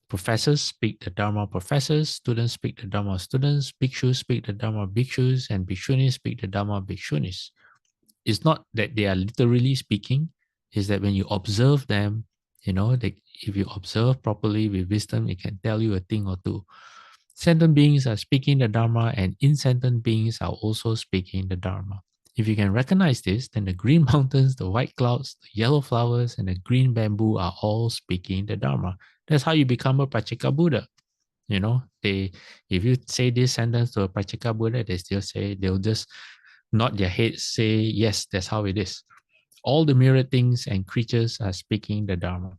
Professors speak the Dharma of professors, students speak the Dharma of students, bhikshus speak the Dharma of bhikshus, and bhikshunis speak the Dharma of bhikshunis. It's not that they are literally speaking, it's that when you observe them, if you observe properly with wisdom, it can tell you a thing or two. Sentient beings are speaking the Dharma, and insentient beings are also speaking the Dharma. If you can recognize this, then the green mountains, the white clouds, the yellow flowers, and the green bamboo are all speaking the Dharma. That's how you become a Pachika Buddha. If you say this sentence to a Pachika Buddha, they'll just nod their heads, say, yes, that's how it is. All the mirror things and creatures are speaking the Dharma.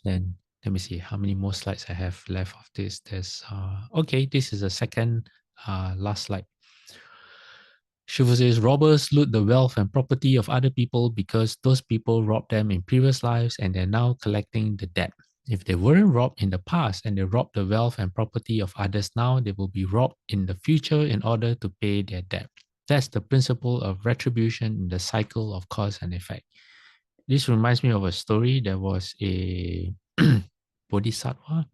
Then let me see how many more slides I have left of this. Okay, this is the second last slide. Shiva says, robbers loot the wealth and property of other people because those people robbed them in previous lives and they're now collecting the debt. If they weren't robbed in the past and they robbed the wealth and property of others now, they will be robbed in the future in order to pay their debt. That's the principle of retribution in the cycle of cause and effect. This reminds me of a story. There was a Bodhisattva.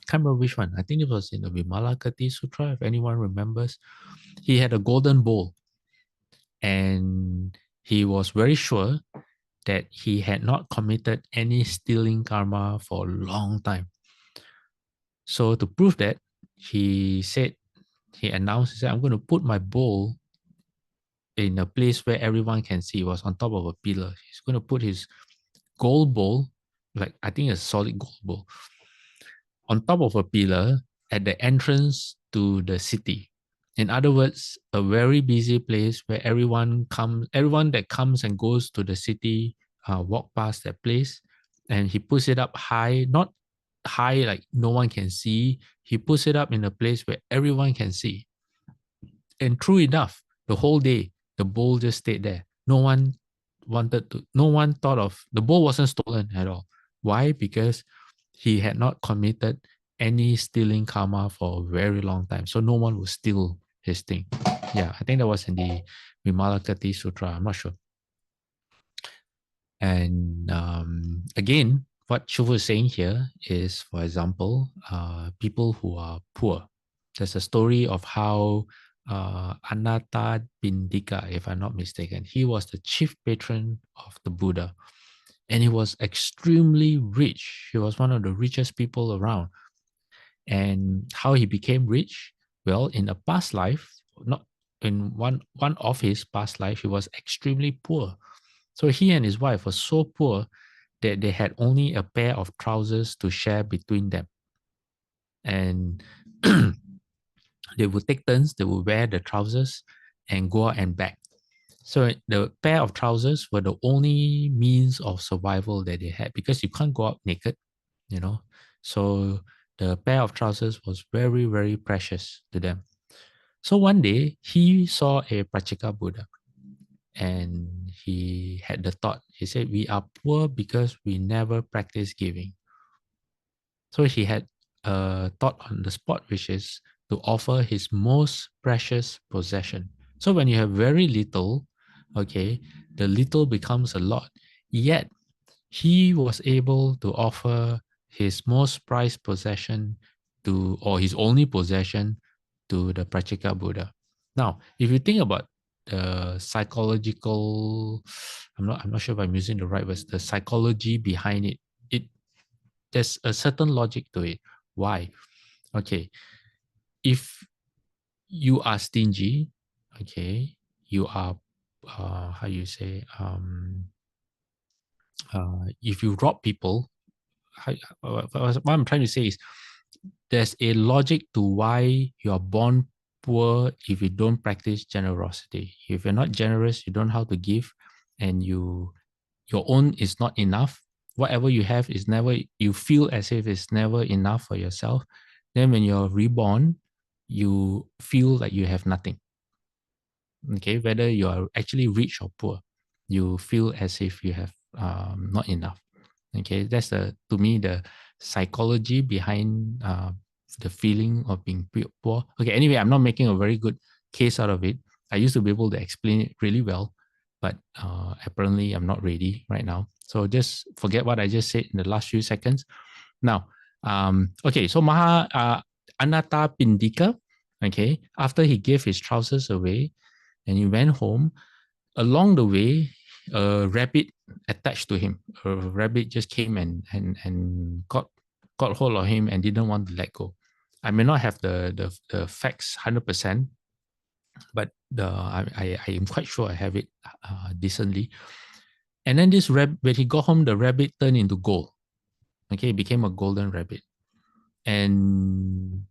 Can't remember which one. I think it was in the Vimalakirti Sutra, if anyone remembers. He had a golden bowl and he was very sure that he had not committed any stealing karma for a long time. So to prove that, he announced, I'm going to put my bowl in a place where everyone can see. It was on top of a pillar. He's going to put his gold bowl, like I think a solid gold bowl, on top of a pillar at the entrance to the city. In other words, a very busy place where everyone that comes and goes to the city walk past that place, and he puts it up high, not high like no one can see. He puts it up in a place where everyone can see. And true enough, the whole day, the bowl just stayed there. No one thought of, the bowl wasn't stolen at all. Why? Because he had not committed any stealing karma for a very long time. So no one would steal his thing. Yeah, I think that was in the Vimalakirti Sutra. I'm not sure. And again, what Shuvu is saying here is, for example, people who are poor. There's a story of how Anatta Bindika, if I'm not mistaken, he was the chief patron of the Buddha. And he was extremely rich. He was one of the richest people around. And how he became rich? Well, in a past life, not in one of his past life, he was extremely poor. So he and his wife were so poor that they had only a pair of trousers to share between them. And they would take turns, they would wear the trousers and go out and back. So the pair of trousers were the only means of survival that they had because you can't go out naked, So the pair of trousers was very, very precious to them. So one day he saw a Prachika Buddha and he had the thought, he said, we are poor because we never practice giving. So he had a thought on the spot, which is to offer his most precious possession. So when you have very little, okay, the little becomes a lot. Yet he was able to offer his most prized possession or his only possession to the Prachika Buddha. Now, if you think about the psychological, I'm not sure if I'm using the right words, the psychology behind it, there's a certain logic to it. Why? Okay, if you are stingy, okay, you are how you say if you rob people, what I'm trying to say is there's a logic to why you are born poor if you don't practice generosity. If you're not generous, you don't know how to give, and your own is not enough. Whatever you have is never, you feel as if it's never enough for yourself. Then when you're reborn, you feel like you have nothing. Okay, whether you are actually rich or poor, you feel as if you have not enough. Okay, that's to me the psychology behind the feeling of being poor. Okay, anyway, I'm not making a very good case out of it. I used to be able to explain it really well, but apparently I'm not ready right now. So just forget what I just said in the last few seconds. Now, okay, so Anatta Pindika, okay, after he gave his trousers away and he went home, along the way, a rabbit attached to him. A rabbit just came and got hold of him and didn't want to let go. I may not have the facts 100%, but I am quite sure I have it decently. And then this rabbit, when he got home, the rabbit turned into gold. Okay, it became a golden rabbit, and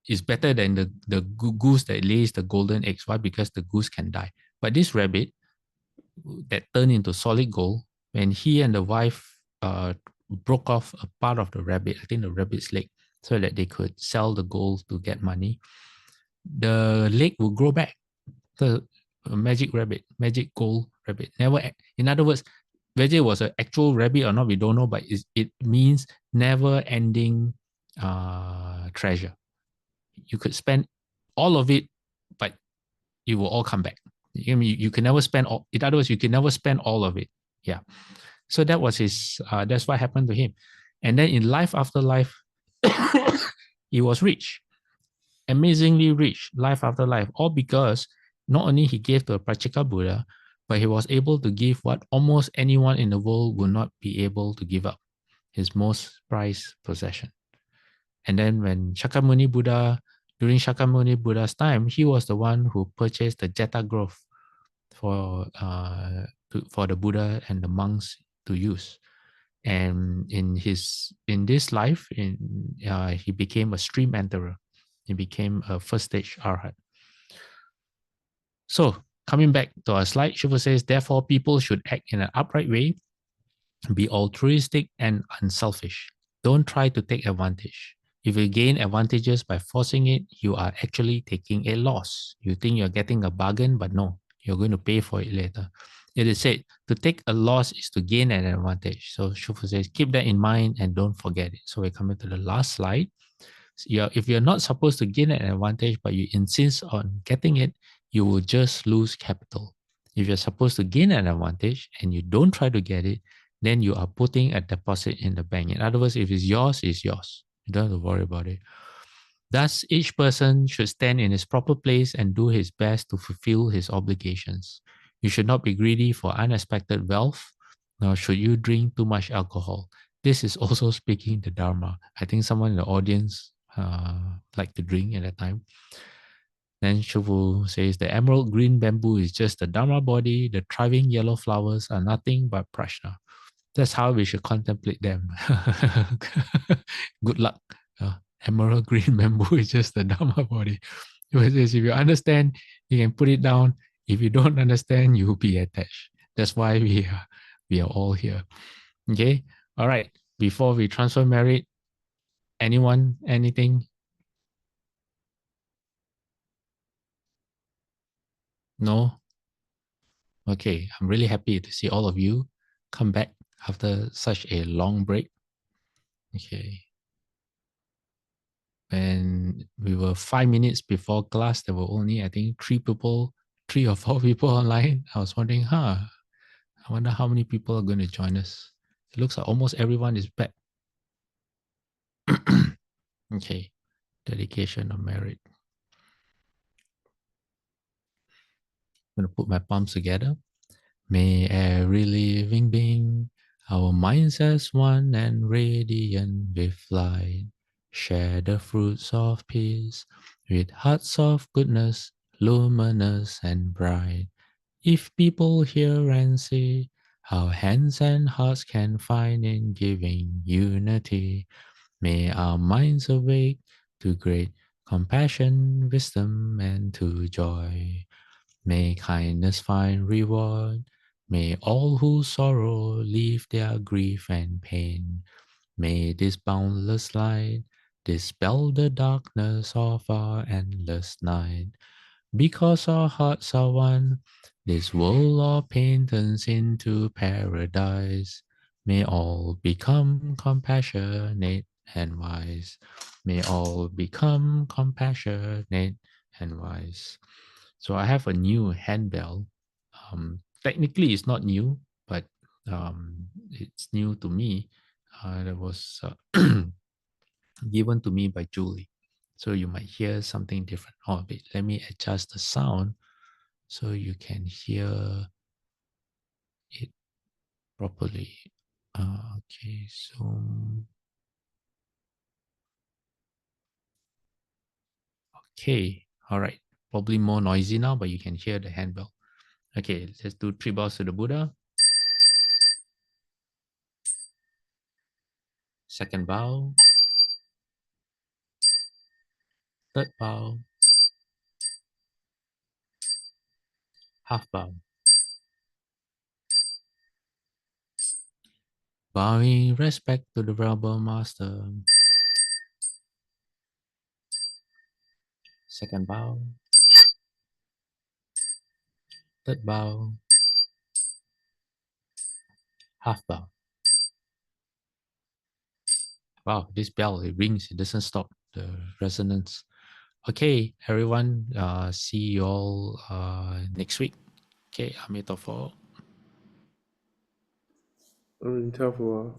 it's better than the goose that lays the golden eggs. Why? Because the goose can die. But this rabbit that turned into solid gold, when he and the wife broke off a part of the rabbit, I think the rabbit's leg, so that they could sell the gold to get money, the leg will grow back. The magic rabbit, magic gold rabbit. Never, in other words, whether it was an actual rabbit or not, we don't know, but it means never ending treasure. You could spend all of it, but it will all come back. You can never spend all. In other words, you can never spend all of it. Yeah. So that was his. That's what happened to him, and then in life after life, he was rich, amazingly rich, life after life, all because not only he gave to a Prachika Buddha, but he was able to give what almost anyone in the world would not be able to give up, his most prized possession. And then when Shakyamuni Buddha, during Shakyamuni Buddha's time, he was the one who purchased the Jeta Grove for for the Buddha and the monks to use. And in this life, he became a stream enterer. He became a first stage arhat. So coming back to our slide, Shiva says, therefore, people should act in an upright way, be altruistic and unselfish. Don't try to take advantage. If you gain advantages by forcing it, you are actually taking a loss. You think you're getting a bargain, but no, you're going to pay for it later. It is said to take a loss is to gain an advantage. So Shufu says, keep that in mind and don't forget it. So we're coming to the last slide. So if you're not supposed to gain an advantage, but you insist on getting it, you will just lose capital. If you're supposed to gain an advantage and you don't try to get it, then you are putting a deposit in the bank. In other words, if it's yours, it's yours. You don't have to worry about it. Thus, each person should stand in his proper place and do his best to fulfill his obligations. You should not be greedy for unexpected wealth, nor should you drink too much alcohol. This is also speaking the Dharma. I think someone in the audience liked to drink at that time. Then Shuvu says the emerald green bamboo is just the Dharma body. The thriving yellow flowers are nothing but prajna. That's how we should contemplate them. Good luck. Emerald green bamboo is just the Dharma body. If you understand, you can put it down. If you don't understand, you will be attached. That's why we are all here. Okay. All right. Before we transfer merit, anyone, anything? No? Okay. I'm really happy to see all of you come back after such a long break. Okay. When we were 5 minutes before class, there were only, I think, 3 or 4 people online. I was wondering, I wonder how many people are going to join us. It looks like almost everyone is back. Okay. Dedication of merit. I'm going to put my palms together. May every living being, our minds as one and radiant with light, share the fruits of peace with hearts of goodness, luminous and bright. If people hear and see Our hands and hearts can find in giving unity. May our minds awake to great compassion, wisdom, and to joy. May kindness find reward. May all who sorrow leave their grief and pain. May this boundless light dispel the darkness of our endless night. Because our hearts are one, this world of pain turns into paradise. May all become compassionate and wise. May all become compassionate and wise. So I have a new handbell. Technically, it's not new, but it's new to me. That was given to me by Julie. So you might hear something different. Oh, wait, let me adjust the sound so you can hear it properly. Okay, so okay, all right. Probably more noisy now, but you can hear the handbell. Okay, let's do 3 bows to the Buddha. Second bow, third bow, half bow. Bowing respect to the Rebel Master. Second bow, third bow, half bow. Wow, this bell, it rings, it doesn't stop the resonance. Okay, everyone, see you all next week. Okay, Amitabha. 嗯，跳佛。